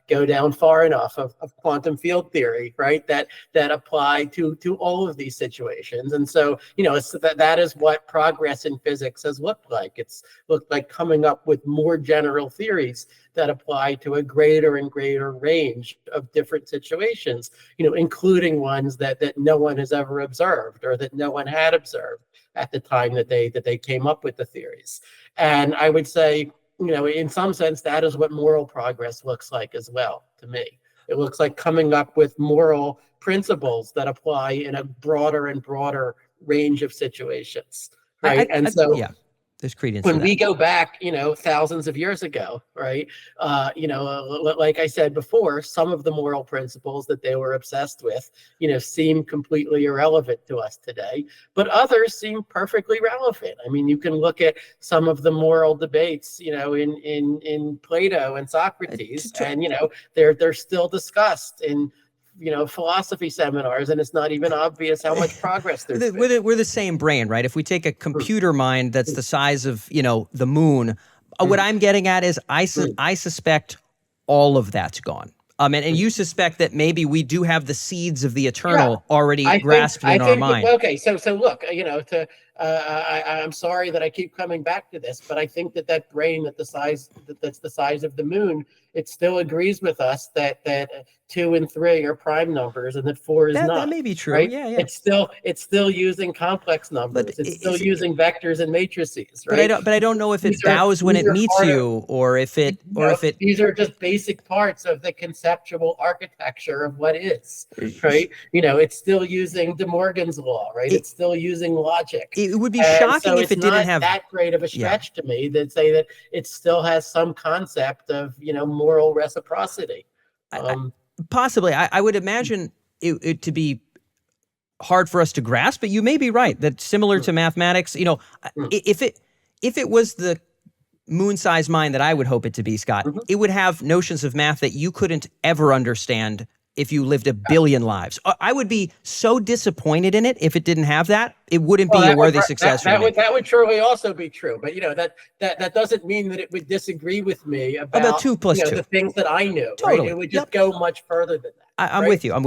go down far enough of quantum field theory, right? That apply to all of these situations. And so that is what progress in physics has looked like. It's looked like coming up with more general theories that apply to a greater and greater range of different situations, including ones that no one has ever observed, or that no one had observed at the time that they came up with the theories. And I would say, in some sense, that is what moral progress looks like as well to me. It looks like coming up with moral principles that apply in a broader and broader range of situations, right? There's credence when to that. we go back, thousands of years ago, right? Like I said before, some of the moral principles that they were obsessed with, seem completely irrelevant to us today, but others seem perfectly relevant. I mean, you can look at some of the moral debates, in Plato and Socrates, and they're still discussed in philosophy seminars, and it's not even obvious how much progress there's been. We're the same brain, right? If we take a computer mind that's the size of, the moon, what I'm getting at is I suspect all of that's gone. And you suspect that maybe we do have the seeds of the eternal already grasped in our mind. Okay, so look, I'm sorry that I keep coming back to this, but I think that brain that's the size of the moon, it still agrees with us that 2 and 3 are prime numbers and that 4 is not. That may be true. Right? Yeah. It's still using complex numbers. But it's still using vectors and matrices, right? But I don't know if it bows when it meets you, or if it. These are just basic parts of the conceptual architecture of what is, right? It's still using De Morgan's law, right? It's still using logic. It would be shocking if it didn't have that great of a stretch to me that say that it still has some concept of moral reciprocity. Possibly. I would imagine it to be hard for us to grasp, but you may be right that similar to mathematics, if it was the moon-sized mind that I would hope it to be, Scott, it would have notions of math that you couldn't ever understand if you lived a billion lives. I would be so disappointed in it if it didn't have that. It wouldn't be a worthy successor. That would surely also be true, but that doesn't mean that it would disagree with me about 2 plus 2. The things that I knew. Totally. Right? It would just go much further than that. I'm with you. And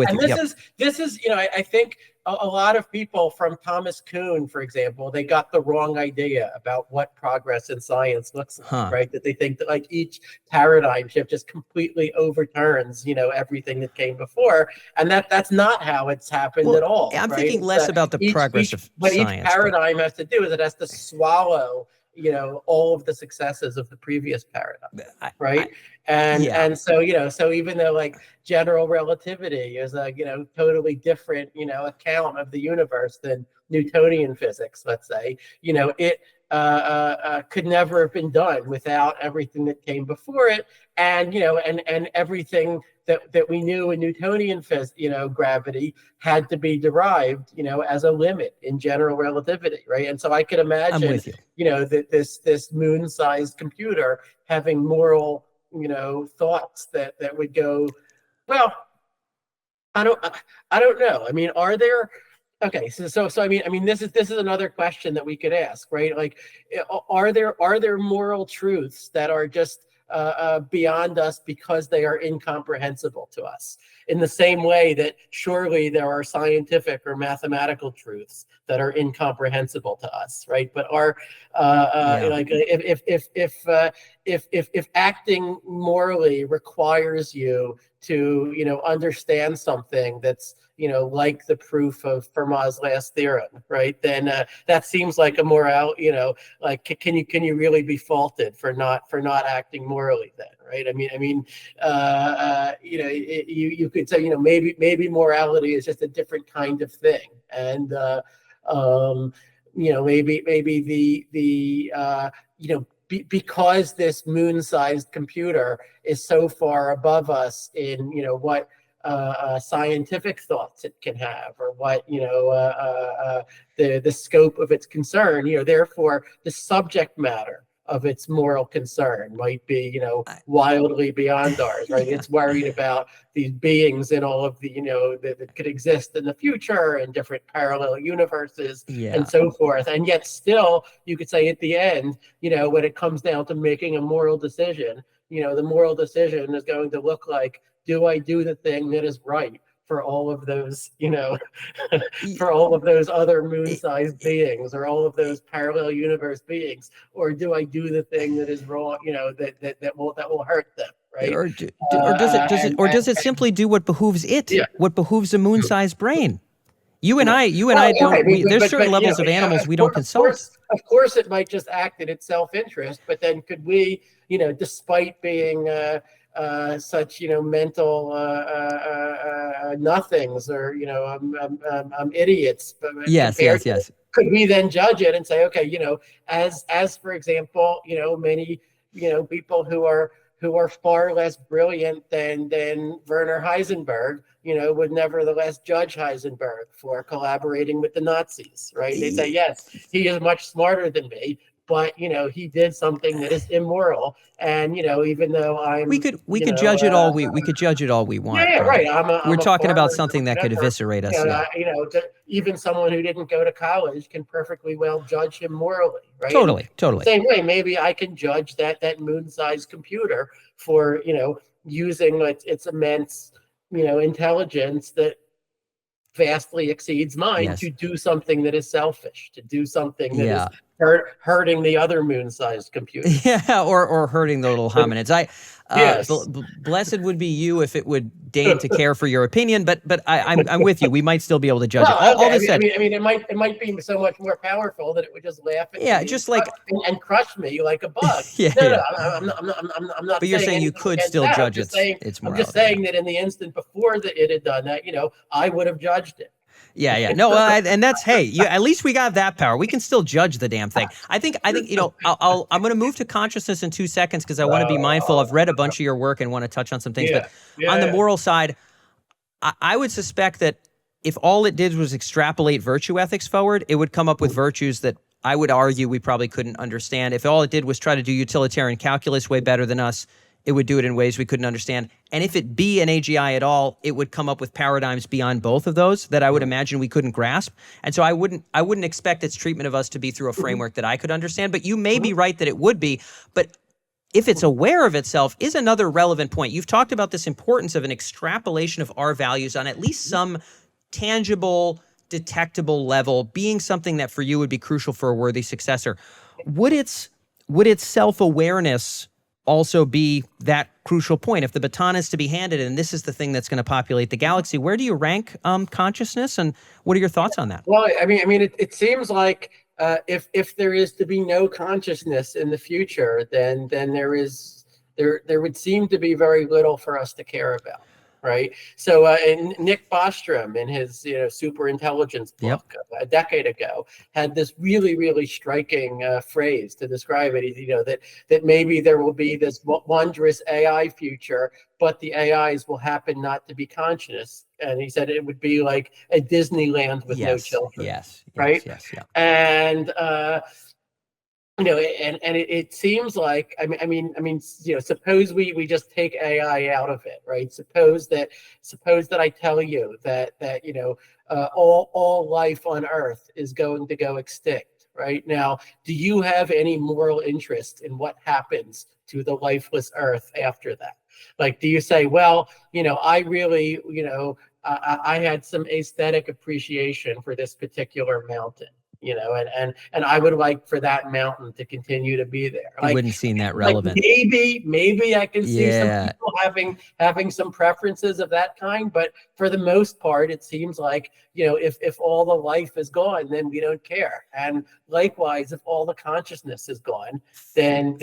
this is I think a lot of people from Thomas Kuhn, for example, they got the wrong idea about what progress in science looks like, right? That they think that like each paradigm shift just completely overturns, everything that came before. And that's not how it's happened at all. I'm thinking less about the progress of science. What each paradigm has to do is it has to swallow all of the successes of the previous paradigm, right? And so so even though like general relativity is a totally different account of the universe than Newtonian physics, let's say, it could never have been done without everything that came before it, and and everything that we knew in Newtonian physics, gravity had to be derived, as a limit in general relativity, right? And so I could imagine, that this moon-sized computer having moral, thoughts that would go, well, I don't know. I mean, are there? Okay, so I mean, this is another question that we could ask, right? Like, are there moral truths that are just beyond us because they are incomprehensible to us? In the same way that surely there are scientific or mathematical truths that are incomprehensible to us, right? But are like if acting morally requires you to understand something that's like the proof of Fermat's last theorem, right? Then that seems like a moral, like can you really be faulted for not acting morally then, right? I mean, you could say maybe morality is just a different kind of thing, and maybe the because this moon-sized computer is so far above us in what scientific thoughts it can have, or what the scope of its concern, therefore the subject matter of its moral concern might be wildly beyond ours, right? It's worried about these beings in all of the that could exist in the future and different parallel universes and so forth, and yet still you could say at the end, when it comes down to making a moral decision, the moral decision is going to look like, do I do the thing that is right for all of those, for all of those other moon-sized beings, or all of those parallel universe beings, or do I do the thing that is wrong, that will hurt them, right? Or does it simply do what behooves it? Yeah. What behooves a moon-sized brain? You and I don't. There's certain levels of animals we don't consult. Of course, it might just act in its self-interest, but then could we, despite being such mental nothings, or idiots. Yes. Could we then judge it and say, okay, as for example, many people who are far less brilliant than Werner Heisenberg, would nevertheless judge Heisenberg for collaborating with the Nazis, right? They say, yes, he is much smarter than me, but he did something that is immoral, and even though we could judge it all we could judge it all we want. Yeah, right. We're talking about something that could eviscerate us. Even someone who didn't go to college can perfectly well judge him morally, right? Totally. Same way, maybe I can judge that moon-sized computer for using its immense intelligence that vastly exceeds mine to do something that is selfish, to do something that is hurting the other moon-sized computer. Yeah, or hurting the little hominids. Blessed would be you if it would deign to care for your opinion, but I'm with you. We might still be able to judge it. All this said, it might be so much more powerful that it would just laugh at me, just like and crush me like a bug. I'm not. But you're saying you could still judge its morality. I'm just saying that in the instant before that it had done that, I would have judged it. Yeah. No, and that's, hey, at least we got that power. We can still judge the damn thing. I think, I'm going to move to consciousness in 2 seconds because I want to be mindful. I've read a bunch of your work and want to touch on some things. But on the moral side, I would suspect that if all it did was extrapolate virtue ethics forward, it would come up with virtues that I would argue we probably couldn't understand. If all it did was try to do utilitarian calculus way better than us, it would do it in ways we couldn't understand. And if it be an AGI at all, it would come up with paradigms beyond both of those that I would imagine we couldn't grasp. And so I wouldn't expect its treatment of us to be through a framework that I could understand. But you may be right that it would be. But if it's aware of itself is another relevant point. You've talked about this importance of an extrapolation of our values on at least some tangible, detectable level being something that for you would be crucial for a worthy successor. Would its self-awareness also be that crucial point? If the baton is to be handed and this is the thing that's going to populate the galaxy, where do you rank consciousness, and what are your thoughts on that? Well, I mean, it seems like if there is to be no consciousness in the future, then there would seem to be very little for us to care about. Right. So and Nick Bostrom in his super intelligence book a decade ago had this really, really striking phrase to describe it. That maybe there will be this wondrous AI future, but the AIs will happen not to be conscious. And he said it would be like a Disneyland with no children. Yes. Right. Yes. Yeah. And it seems like I mean, suppose we just take AI out of it, right? Suppose that I tell you that all life on Earth is going to go extinct, right? Now, do you have any moral interest in what happens to the lifeless Earth after that? Like, do you say, well, I really, I had some aesthetic appreciation for this particular mountain. And I would like for that mountain to continue to be there. It wouldn't seem that relevant. Maybe I can see some people having some preferences of that kind, but for the most part, it seems like if all the life is gone, then we don't care. And likewise, if all the consciousness is gone, then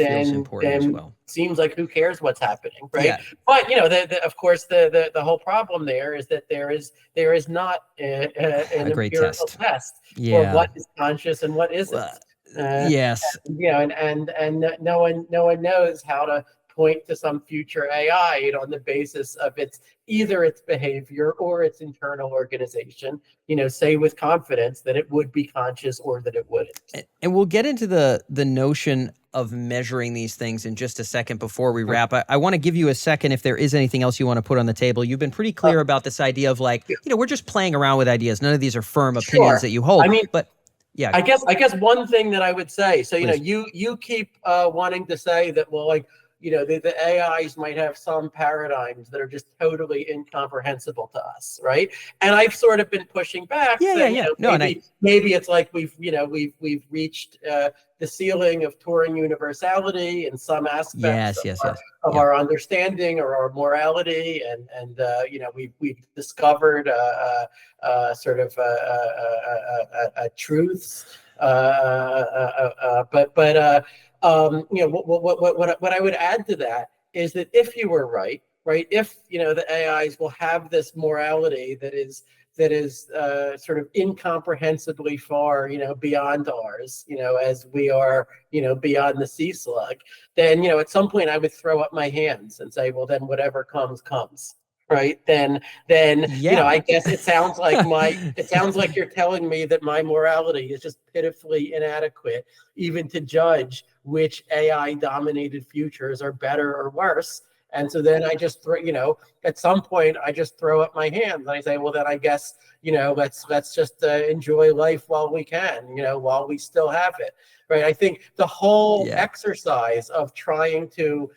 seems like who cares what's happening, right? Yeah. But of course, the whole problem there is that there is not an empirical test for what is conscious and what isn't. Yes. And no one knows how to point to some future AI on the basis of either its behavior or its internal organization, say with confidence that it would be conscious or that it wouldn't. And we'll get into the notion of measuring these things in just a second before we wrap. I want to give you a second if there is anything else you want to put on the table. You've been pretty clear about this idea of we're just playing around with ideas. None of these are firm opinions that you hold. But yeah, I guess one thing that I would say, so you keep wanting to say that, well, the AIs might have some paradigms that are just totally incomprehensible to us, right? And I've sort of been pushing back. Maybe it's like we've reached the ceiling of Turing universality in some aspects of our understanding or our morality, and we've discovered truths, what I would add to that is that if you were right, if the AIs will have this morality that is sort of incomprehensibly far, beyond ours, as we are, beyond the sea slug, then at some point I would throw up my hands and say, well, then whatever comes. Right. Then, I guess it sounds like you're telling me that my morality is just pitifully inadequate, even to judge which AI dominated futures are better or worse. And so then I just at some point I just throw up my hands and I say, well, then I guess, let's just enjoy life while we can, while we still have it. Right. I think the whole exercise of trying to,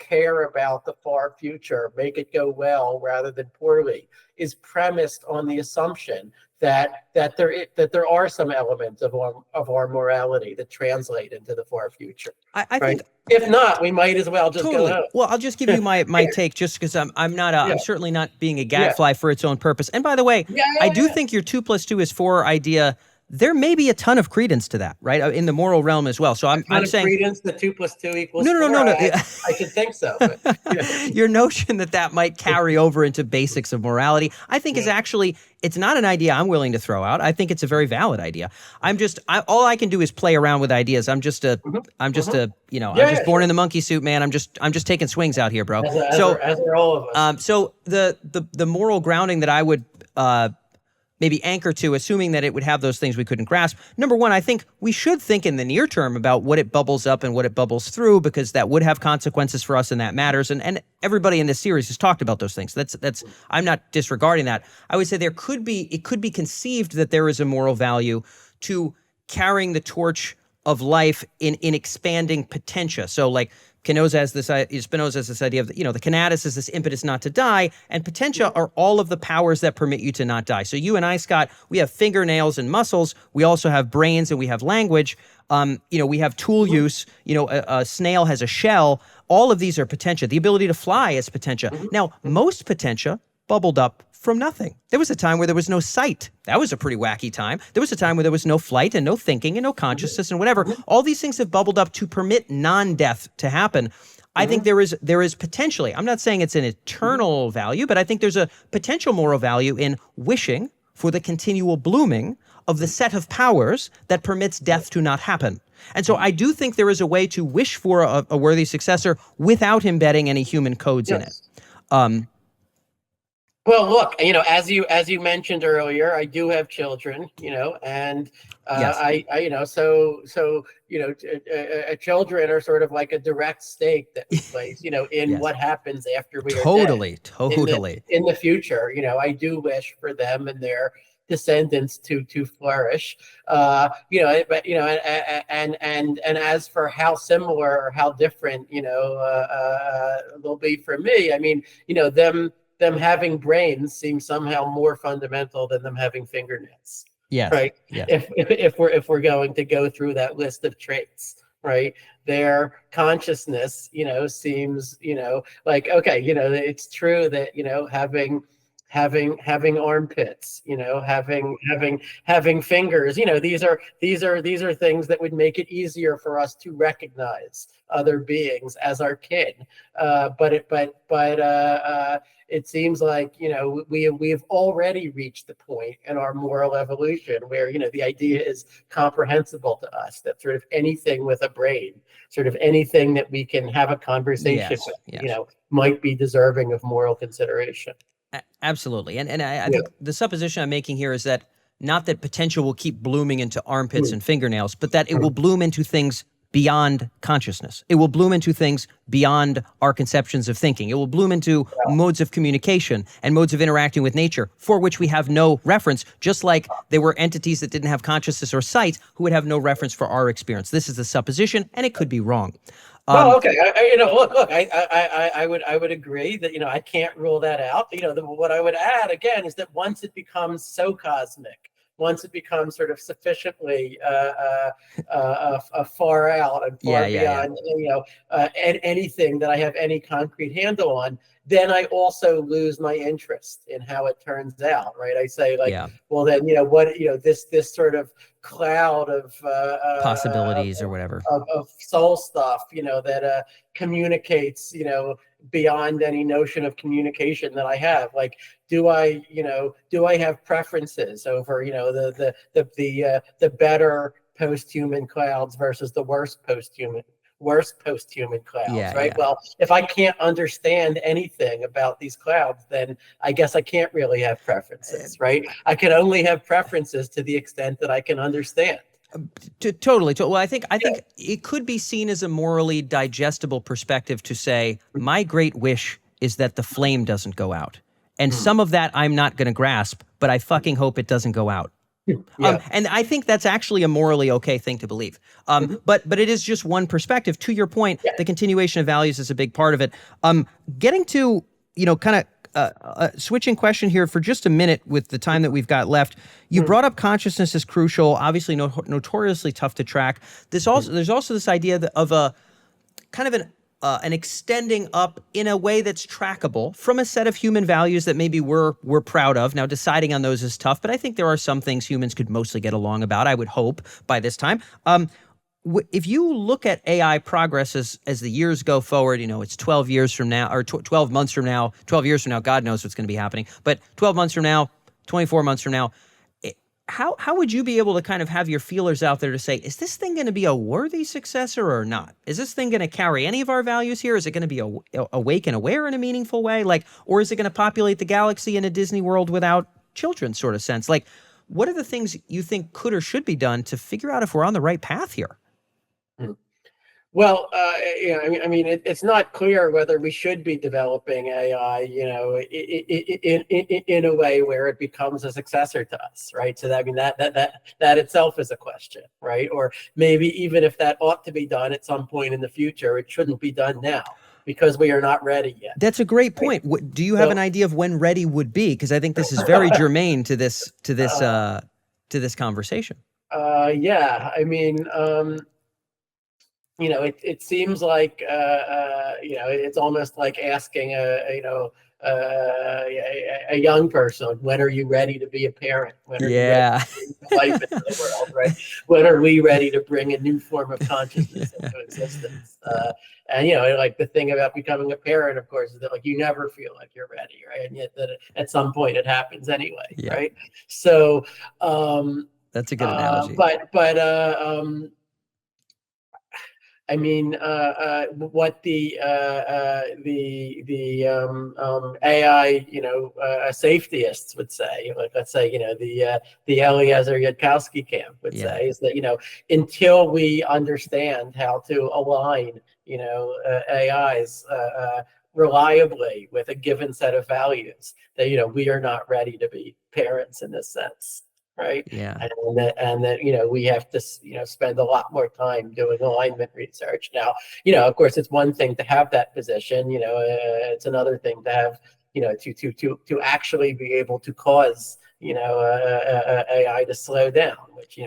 care about the far future, make it go well rather than poorly, is premised on the assumption that there are some elements of our morality that translate into the far future. I think if not, we might as well just go home. Well, I'll just give you my take, just because I'm certainly not being a gadfly for its own purpose. And by the way, I do think your 2 + 2 is 4 idea there may be a ton of credence to that, right? In the moral realm as well. So I'm saying credence that 2 + 2 = no. 4. I should think so. But, Your notion that might carry over into basics of morality, I think is actually, it's not an idea I'm willing to throw out. I think it's a very valid idea. All I can do is play around with ideas. I'm just born in the monkey suit, man. I'm just taking swings out here, bro. As are all of us. So the moral grounding that I would maybe anchor to, assuming that it would have those things we couldn't grasp. Number one, I think we should think in the near term about what it bubbles up and what it bubbles through, because that would have consequences for us and that matters. And everybody in this series has talked about those things. That's I'm not disregarding that. I would say it could be conceived that there is a moral value to carrying the torch of life in expanding potentia. So like Spinoza has this idea of, the conatus is this impetus not to die, and potentia are all of the powers that permit you to not die. So you and I, Scott, we have fingernails and muscles. We also have brains and we have language. We have tool use. A snail has a shell. All of these are potentia. The ability to fly is potentia. Now, most potentia bubbled up from nothing. There was a time where there was no sight. That was a pretty wacky time. There was a time where there was no flight and no thinking and no consciousness and whatever. All these things have bubbled up to permit non-death to happen. I think there is potentially, I'm not saying it's an eternal value, but I think there's a potential moral value in wishing for the continual blooming of the set of powers that permits death to not happen. And so I do think there is a way to wish for a worthy successor without embedding any human codes in it. Well, look, as you mentioned earlier, I do have children, and yes. Children are sort of like a direct stake that we place, in yes. what happens after we are dead. In the future, I do wish for them and their descendants to flourish, and as for how similar or how different, they'll be for me. I mean, them having brains seems somehow more fundamental than them having fingernails. Yes. Right. Yeah. If we're going to go through that list of traits, right? Their consciousness, seems, like, okay, it's true that, having armpits, having fingers, these are things that would make it easier for us to recognize other beings as our kin. But it seems like, we've already reached the point in our moral evolution where, the idea is comprehensible to us, that sort of anything with a brain, sort of anything that we can have a conversation with, might be deserving of moral consideration. Absolutely. And I think the supposition I'm making here is that not that potential will keep blooming into armpits and fingernails, but that it will bloom into things beyond consciousness. It will bloom into things beyond our conceptions of thinking. It will bloom into modes of communication and modes of interacting with nature for which we have no reference, just like there were entities that didn't have consciousness or sight who would have no reference for our experience. This is the supposition, and it could be wrong. Okay. I would agree that, I can't rule that out. What I would add again is that once it becomes so cosmic, once it becomes sort of sufficiently far out and far beyond, anything that I have any concrete handle on, then I also lose my interest in how it turns out, right? I say well, then, this sort of cloud of possibilities or whatever of soul stuff, that communicates, beyond any notion of communication that I have. Like, do I have preferences over, the better post-human clouds versus the worst post-human clouds, right? Well, if I can't understand anything about these clouds, then I guess I can't really have preferences, right? I can only have preferences to the extent that I can understand. Totally. Well, I think it could be seen as a morally digestible perspective to say, my great wish is that the flame doesn't go out. And some of that I'm not going to grasp, but I fucking hope it doesn't go out. And I think that's actually a morally okay thing to believe. But it is just one perspective. To your point, the continuation of values is a big part of it. Getting to, kind of switching question here for just a minute with the time that we've got left. You brought up consciousness as crucial, obviously notoriously tough to track. There's also this idea of a kind of and extending up in a way that's trackable from a set of human values that maybe we're proud of. Now, deciding on those is tough, but I think there are some things humans could mostly get along about, I would hope, by this time. If you look at AI progress as the years go forward, it's 12 years from now, or 12 months from now, 12 years from now, God knows what's going to be happening, but 12 months from now, 24 months from now, how would you be able to kind of have your feelers out there to say, is this thing going to be a worthy successor or not? Is this thing going to carry any of our values here? Is it going to be awake and aware in a meaningful way? Or is it going to populate the galaxy in a Disney World without children sort of sense? What are the things you think could or should be done to figure out if we're on the right path here? Well, it's not clear whether we should be developing AI, in a way where it becomes a successor to us, right? So that itself is a question, right? Or maybe even if that ought to be done at some point in the future, it shouldn't be done now because we are not ready yet. That's a great point. Right? Do you have an idea of when ready would be? Because I think this is very germane to this conversation. It seems like it's almost like asking a young person, when are you ready to be a parent? When are you ready to bring life into the world, right? When are we ready to bring a new form of consciousness into existence? And the thing about becoming a parent, of course, is that you never feel like you're ready, right? And yet that at some point it happens anyway, right? So that's a good analogy. What the AI, safetyists would say, let's say, the Eliezer Yudkowsky camp would say, is that, until we understand how to align, AIs reliably with a given set of values, that, we are not ready to be parents in this sense. Right. Yeah. And that we have to spend a lot more time doing alignment research. Now, of course, it's one thing to have that position. It's another thing to have to actually be able to cause AI to slow down, which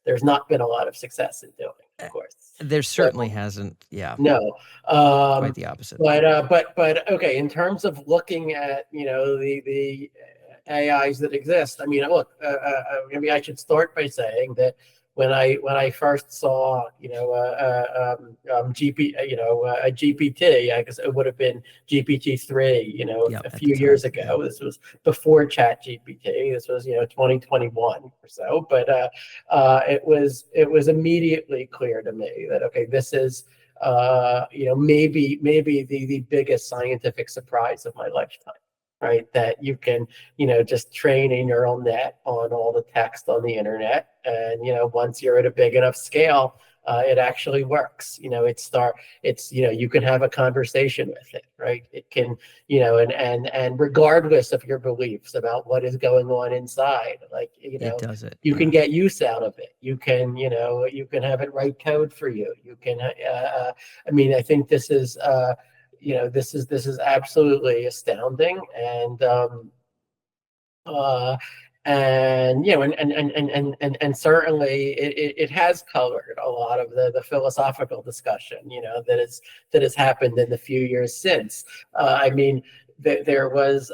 there's not been a lot of success in doing, of course. There certainly hasn't. Yeah. No. Quite the opposite. But okay, in terms of looking at the AIs that exist. Look, maybe I should start by saying that when I first saw, a GPT, I guess it would have been GPT-3, a few years ago. This was before ChatGPT. This was 2021 or so. But it was immediately clear to me that this is maybe the biggest scientific surprise of my lifetime. Right, that you can, just train a neural net on all the text on the internet, and once you're at a big enough scale, it actually works. You can have a conversation with it, right? It can, and regardless of your beliefs about what is going on inside, it does it. You can get use out of it. You can, you can have it write code for you. You can, I think this is. This is absolutely astounding, and certainly it has colored a lot of the philosophical discussion, that has happened in the few years since. There was,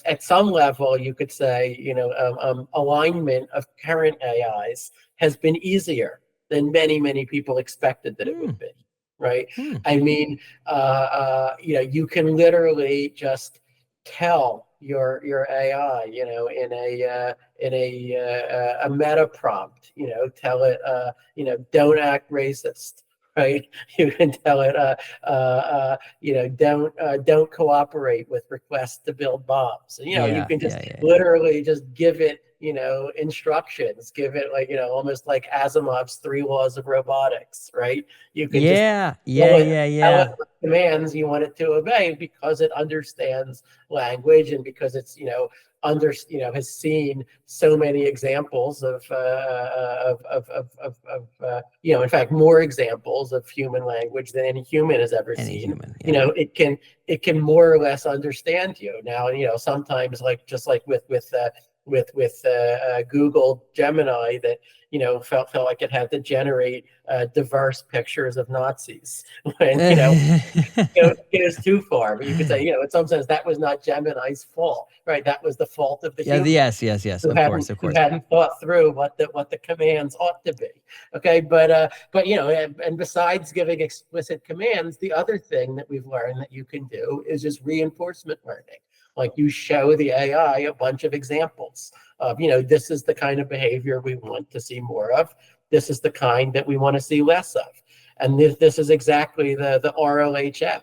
at some level, you could say, alignment of current AIs has been easier than many people expected that it would be. Right. You can literally just tell your AI, in a meta prompt, tell it, don't act racist. Right. You can tell it, don't cooperate with requests to build bombs. You can just literally just give it, instructions, give it almost like Asimov's 3 laws of robotics, right? You can tell it what commands you want it to obey because it understands language and because it's, has seen so many examples of in fact, more examples of human language than any human has ever seen. It can more or less understand you. Now, sometimes just like with Google Gemini that felt like it had to generate diverse pictures of Nazis when it is too far. But you could say, in some sense, that was not Gemini's fault, right? That was the fault of the Yeah, human yes, who of course, of course. hadn't thought through what the commands ought to be. Okay, but and besides giving explicit commands, the other thing that we've learned that you can do is just reinforcement learning. Like you show the AI a bunch of examples of, this is the kind of behavior we want to see more of. This is the kind that we want to see less of. And this is exactly the RLHF,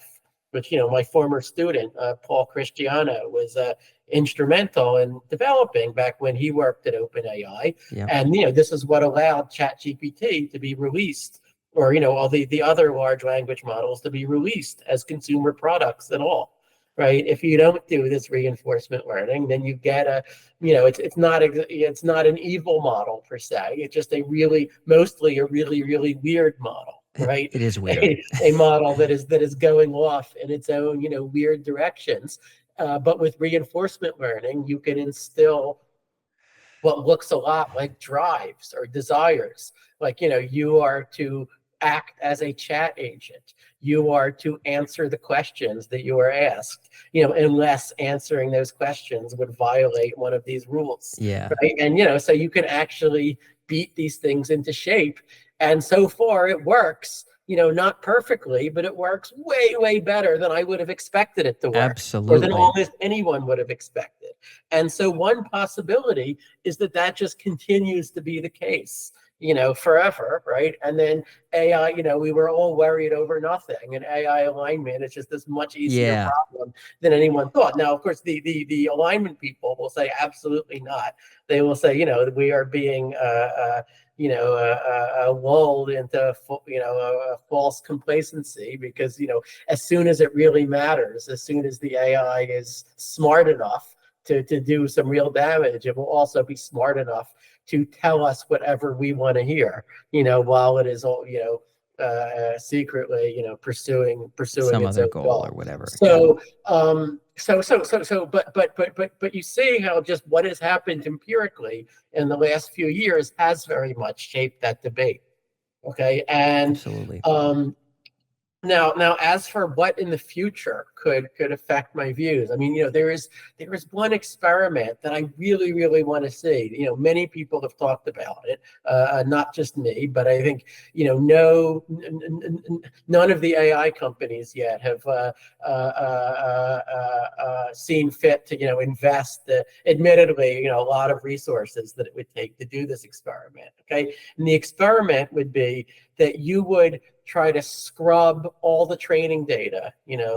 which, my former student, Paul Christiano, was instrumental in developing back when he worked at OpenAI. Yeah. And, this is what allowed ChatGPT to be released, or, all the other large language models to be released as consumer products at all. Right. If you don't do this reinforcement learning, then you get it's not an evil model per se. It's just mostly a really weird model. Right. It is weird. A model that is going off in its own, weird directions. But with reinforcement learning, you can instill what looks a lot like drives or desires. Like, you are to act as a chat agent. You are to answer the questions that you are asked, unless answering those questions would violate one of these rules. Yeah. Right? And, so you can actually beat these things into shape. And so far it works, not perfectly, but it works way better than I would have expected it to work. Absolutely. Or than almost anyone would have expected. And so one possibility is that just continues to be the case, forever, right? And then AI, we were all worried over nothing, and AI alignment is just this much easier problem than anyone thought. Now, of course, the alignment people will say absolutely not. They will say, we are being lulled into a false complacency because as soon as it really matters, as soon as the AI is smart enough to do some real damage, it will also be smart enough to tell us whatever we want to hear, while it is all, secretly, pursuing some its other own goal or whatever. So, but you see how just what has happened empirically in the last few years has very much shaped that debate. Okay, and absolutely. Now, as for what in the future could affect my views, I mean, there is one experiment that I really want to see. Many people have talked about it, not just me, but I think none of the AI companies yet have seen fit to invest, admittedly, a lot of resources that it would take to do this experiment. Okay, and the experiment would be that you would try to scrub all the training data,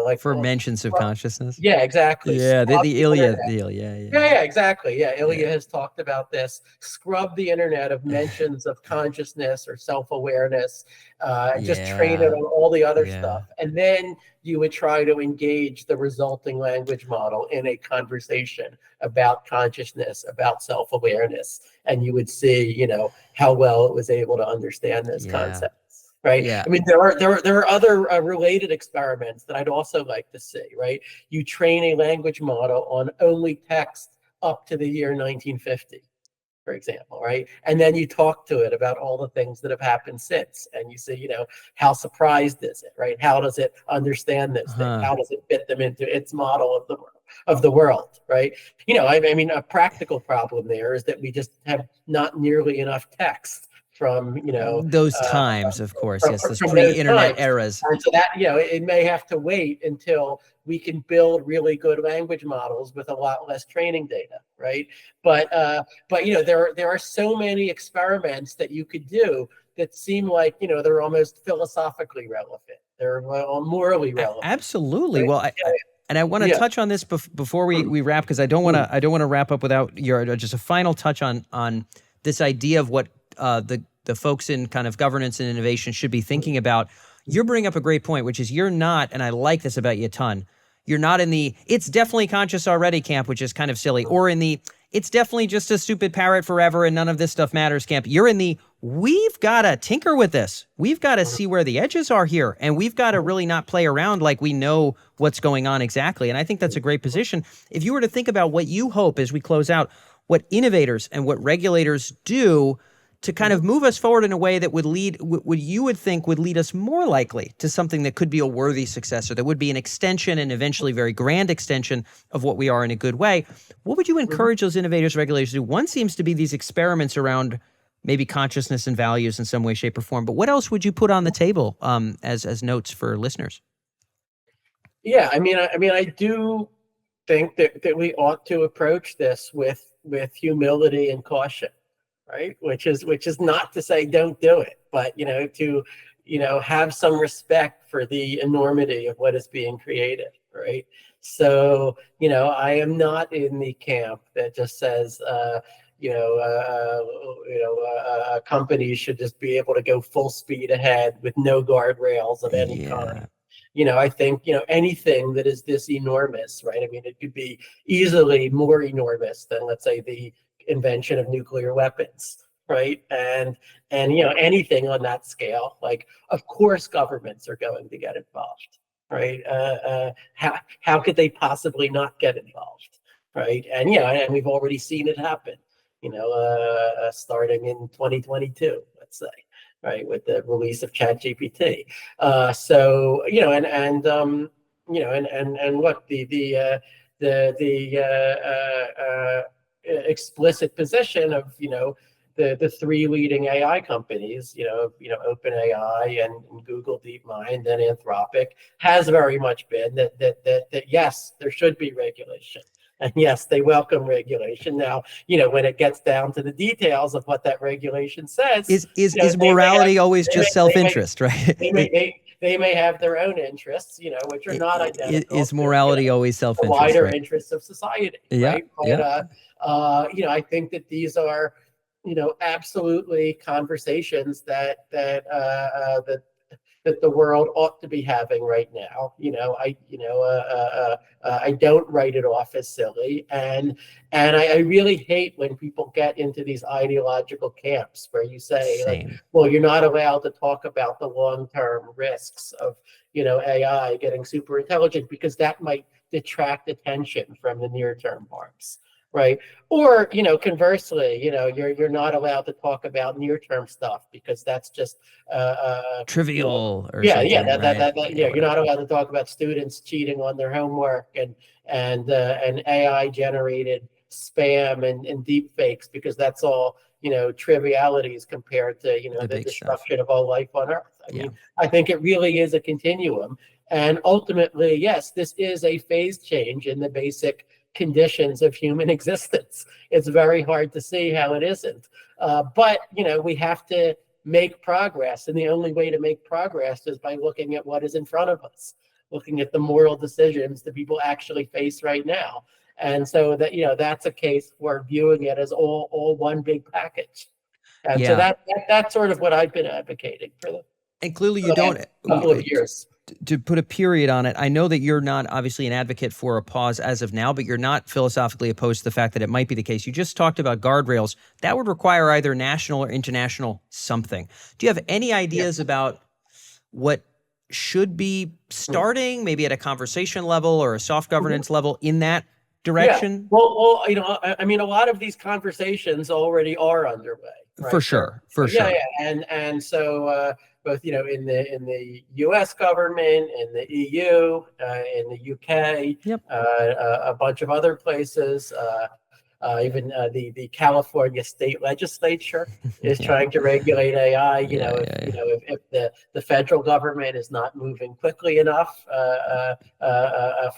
like for mentions of consciousness. Yeah, exactly. Yeah, the Ilya deal. Yeah, exactly. Yeah, Ilya has talked about this. Scrub the internet of mentions of consciousness or self-awareness. Just train it on all the other stuff, and then you would try to engage the resulting language model in a conversation about consciousness, about self-awareness, and you would see, how well it was able to understand those concepts. Right. Yeah. I mean, there are other related experiments that I'd also like to see. Right. You train a language model on only text up to the year 1950, for example. Right. And then you talk to it about all the things that have happened since, and you say, how surprised is it? Right. How does it understand this thing? How does it fit them into its model of the world? Right. I mean, a practical problem there is that we just have not nearly enough text from those times, of course, those pre-internet eras, and so that it may have to wait until we can build really good language models with a lot less training data, right? But there are so many experiments that you could do that seem like they're almost philosophically relevant, they're morally relevant. Absolutely. Right? Well, I want to touch on this before we wrap, because I don't want to wrap up without your just a final touch on this idea of what the folks in kind of governance and innovation should be thinking about. You're bringing up a great point, which is you're not, and I like this about you a ton, you're not in the it's definitely conscious already camp, which is kind of silly, or in the it's definitely just a stupid parrot forever and none of this stuff matters camp. You're in the we've got to tinker with this. We've got to see where the edges are here, and we've got to really not play around like we know what's going on exactly. And I think that's a great position. If you were to think about what you hope as we close out, what innovators and what regulators do to kind of move us forward in a way that would lead, what you would think would lead us more likely to something that could be a worthy successor, that would be an extension and eventually very grand extension of what we are in a good way. What would you encourage those innovators, regulators to do? One seems to be these experiments around maybe consciousness and values in some way, shape, or form. But what else would you put on the table as notes for listeners? Yeah, I do think that we ought to approach this with humility and caution, right? Which is not to say don't do it, but to have some respect for the enormity of what is being created, right? So I am not in the camp that just says companies should just be able to go full speed ahead with no guardrails of any kind. I think anything that is this enormous, right? I mean, it could be easily more enormous than, let's say, the invention of nuclear weapons, right? And anything on that scale, like, of course governments are going to get involved, right? How could they possibly not get involved, right? And and we've already seen it happen, starting in 2022, let's say, right, with the release of ChatGPT. So look, the explicit position of the three leading AI companies, OpenAI and Google DeepMind and Anthropic, has very much been that yes, there should be regulation. And yes, they welcome regulation. Now, when it gets down to the details of what that regulation says, is morality always just self-interest, right? They may have their own interests, which are not identical. Is morality always self-interest? The wider right? interests of society, Yeah, right? But, I think that these are, absolutely conversations that the world ought to be having right now. I don't write it off as silly, and I really hate when people get into these ideological camps where you say, like, well, you're not allowed to talk about the long-term risks of AI getting super intelligent because that might detract attention from the near-term harms. Right. Or, conversely, you're not allowed to talk about near-term stuff because that's just trivial or something. You're not allowed to talk about students cheating on their homework and AI generated spam and deep fakes because that's all, trivialities compared to, the destruction of all life on Earth. I mean, I think it really is a continuum. And ultimately, yes, this is a phase change in the basic conditions of human existence. It's very hard to see how it isn't. But, we have to make progress. And the only way to make progress is by looking at what is in front of us, looking at the moral decisions that people actually face right now. And so that, that's a case for viewing it as all one big package. And so that's sort of what I've been advocating for and clearly you don't couple of years. To put a period on it, I know that you're not obviously an advocate for a pause as of now, but you're not philosophically opposed to the fact that it might be the case. You just talked about guardrails. That would require either national or international something. Do you have any ideas about what should be starting, maybe at a conversation level or a soft governance level in that direction? Yeah. Well, I mean, a lot of these conversations already are underway. Right? For sure. Yeah. And so both, in the U.S. government, in the EU, in the UK, a bunch of other places, even the California state legislature is trying to regulate AI. If the federal government is not moving quickly enough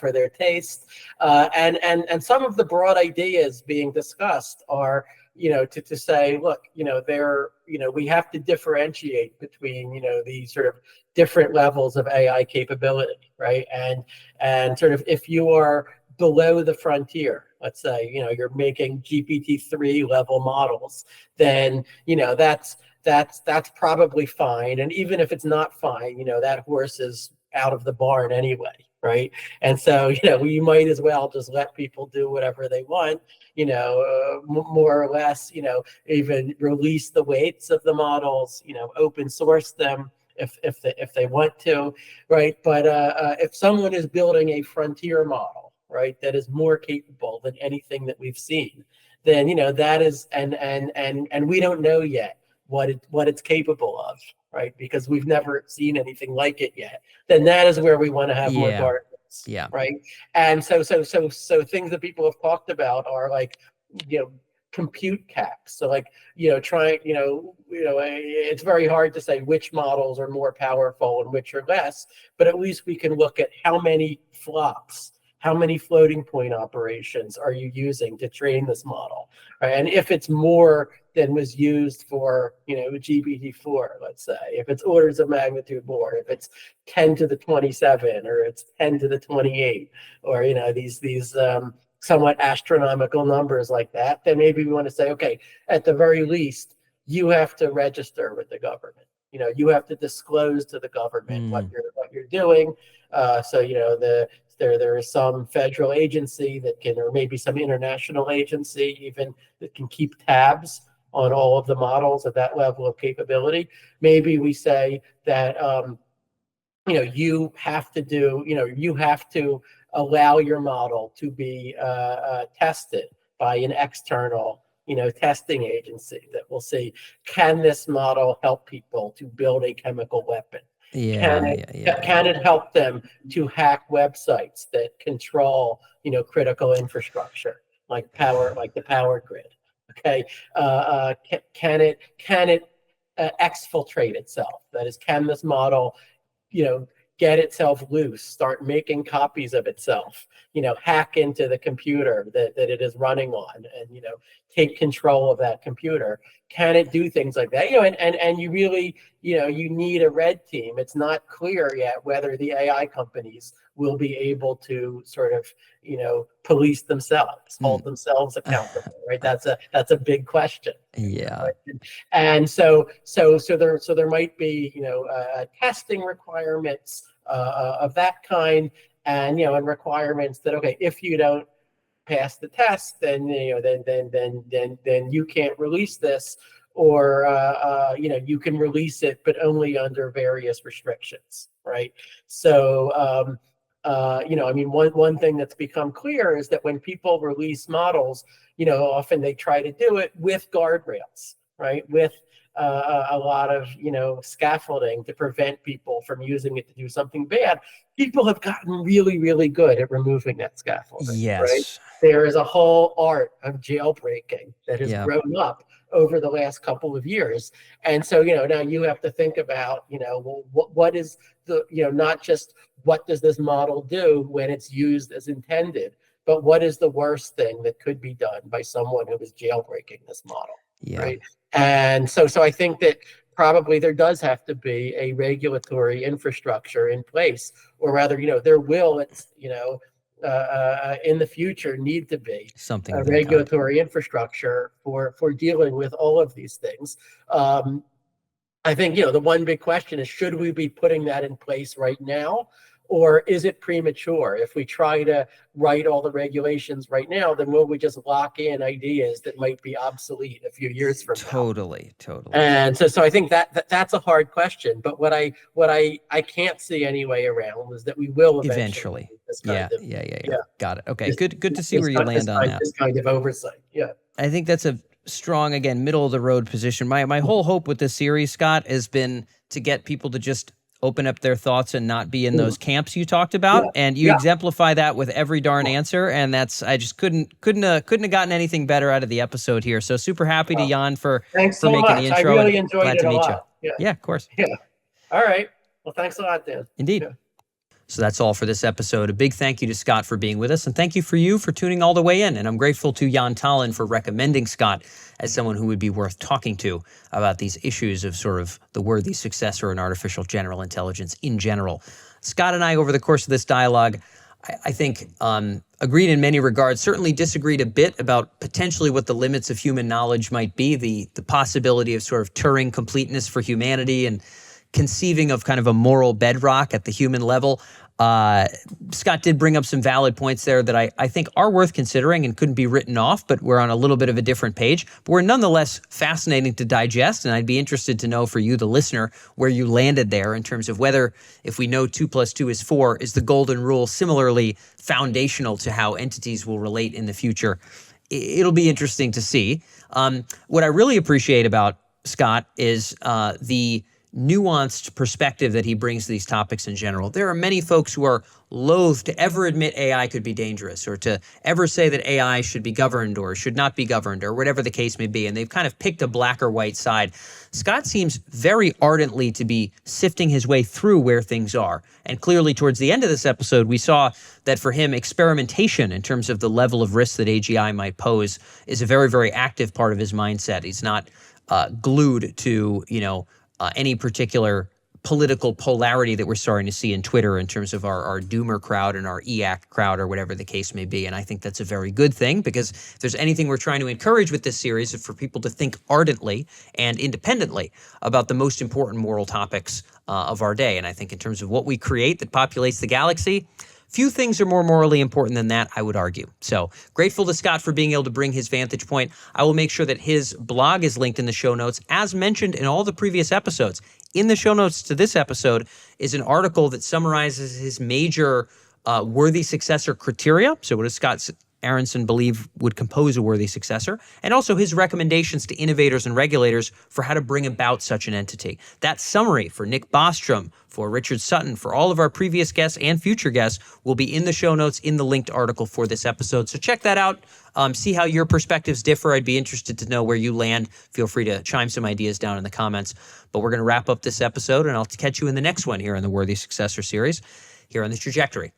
for their taste, and some of the broad ideas being discussed are, to say, look, we have to differentiate between, these sort of different levels of AI capability, right? And sort of if you are below the frontier, let's say, you're making GPT-3 level models, then, that's probably fine. And even if it's not fine, that horse is out of the barn anyway. Right. And so, we might as well just let people do whatever they want, more or less, even release the weights of the models, open source them if they want to. Right. But if someone is building a frontier model, right, that is more capable than anything that we've seen, then that is, and we don't know yet what it's capable of, right? Because we've never seen anything like it yet. Then that is where we want to have more guardrails, right? And so things that people have talked about are like, compute caps. So like, it's very hard to say which models are more powerful and which are less, but at least we can look at how many flops, how many floating point operations are you using to train this model, right? And if it's more than was used for, GPT-4, let's say, if it's orders of magnitude more, if it's 10 to the 27 or it's 10 to the 28, or these somewhat astronomical numbers like that, then maybe we want to say, okay, at the very least, you have to register with the government. You have to disclose to the government what you're doing. There is some federal agency that can, or maybe some international agency even, that can keep tabs on all of the models at that level of capability. Maybe we say that you have to allow your model to be tested by an external testing agency that will see, can this model help people to build a chemical weapon? Can it help them to hack websites that control critical infrastructure like the power grid? Okay, can it exfiltrate itself? That is, can this model get itself loose, start making copies of itself, hack into the computer that it is running on, and take control of that computer? Can it do things like that? And you really, you need a red team. It's not clear yet whether the AI companies will be able to sort of, police themselves, hold themselves accountable, right? That's a big question. Yeah. And so there might be, testing requirements of that kind, and and requirements that, okay, if you don't pass the test, then then you can't release this, or you can release it, but only under various restrictions, right? So one thing that's become clear is that when people release models, often they try to do it with guardrails, right? With a lot of scaffolding to prevent people from using it to do something bad. People have gotten really, really good at removing that scaffolding. Yes. Right? There is a whole art of jailbreaking that has grown up over the last couple of years. And so, now you have to think about, what is the, not just what does this model do when it's used as intended, but what is the worst thing that could be done by someone who is jailbreaking this model, right? And so I think that probably there does have to be a regulatory infrastructure in place, or rather, there will, in the future need to be something a regulatory infrastructure for dealing with all of these things. I think, the one big question is, should we be putting that in place right now? Or is it premature? If we try to write all the regulations right now, then will we just lock in ideas that might be obsolete a few years from now? Totally. And so I think that's a hard question. But what I can't see any way around is that we will eventually. Yeah. Got it. Okay. Good to see where you land on that. This kind of oversight. Yeah. I think that's a strong, again, middle of the road position. My whole hope with this series, Scott, has been to get people to just open up their thoughts and not be in those camps you talked about. And you exemplify that with every darn answer. And I just couldn't have gotten anything better out of the episode here. So super happy to Jan for making the intro. I really enjoyed glad it to meet a lot. you. Yeah, of course. Yeah. All right. Well, thanks a lot, Dan. Indeed. Yeah. So that's all for this episode. A big thank you to Scott for being with us, and thank you for tuning all the way in. And I'm grateful to Jan Tallinn for recommending Scott as someone who would be worth talking to about these issues of sort of the worthy successor in artificial general intelligence in general. Scott and I, over the course of this dialogue, I think agreed in many regards, certainly disagreed a bit about potentially what the limits of human knowledge might be, the possibility of sort of Turing completeness for humanity and conceiving of kind of a moral bedrock at the human level. Scott did bring up some valid points there that I think are worth considering and couldn't be written off, but we're on a little bit of a different page. But we're nonetheless fascinating to digest, and I'd be interested to know for you, the listener, where you landed there in terms of whether, if we know 2 + 2 is 4, is the golden rule similarly foundational to how entities will relate in the future it'll be interesting to see. What I really appreciate about Scott is the nuanced perspective that he brings to these topics in general. There are many folks who are loath to ever admit AI could be dangerous, or to ever say that AI should be governed or should not be governed, or whatever the case may be, and they've kind of picked a black or white side. Scott seems very ardently to be sifting his way through where things are. And clearly towards the end of this episode, we saw that for him, experimentation in terms of the level of risk that AGI might pose is a very, very active part of his mindset. He's not glued to, any particular political polarity that we're starting to see in Twitter in terms of our doomer crowd and our EAC crowd, or whatever the case may be. And I think that's a very good thing, because if there's anything we're trying to encourage with this series, is for people to think ardently and independently about the most important moral topics of our day. And I think in terms of what we create that populates the galaxy, few things are more morally important than that, I would argue. So grateful to Scott for being able to bring his vantage point. I will make sure that his blog is linked in the show notes, as mentioned in all the previous episodes. In the show notes to this episode is an article that summarizes his major worthy successor criteria. So what does Scott Aaronson believe would compose a worthy successor, and also his recommendations to innovators and regulators for how to bring about such an entity. That summary for Nick Bostrom, for Richard Sutton, for all of our previous guests and future guests will be in the show notes in the linked article for this episode. So check that out. See how your perspectives differ. I'd be interested to know where you land. Feel free to chime some ideas down in the comments. But we're going to wrap up this episode, and I'll catch you in the next one here on the Worthy Successor series here on The Trajectory.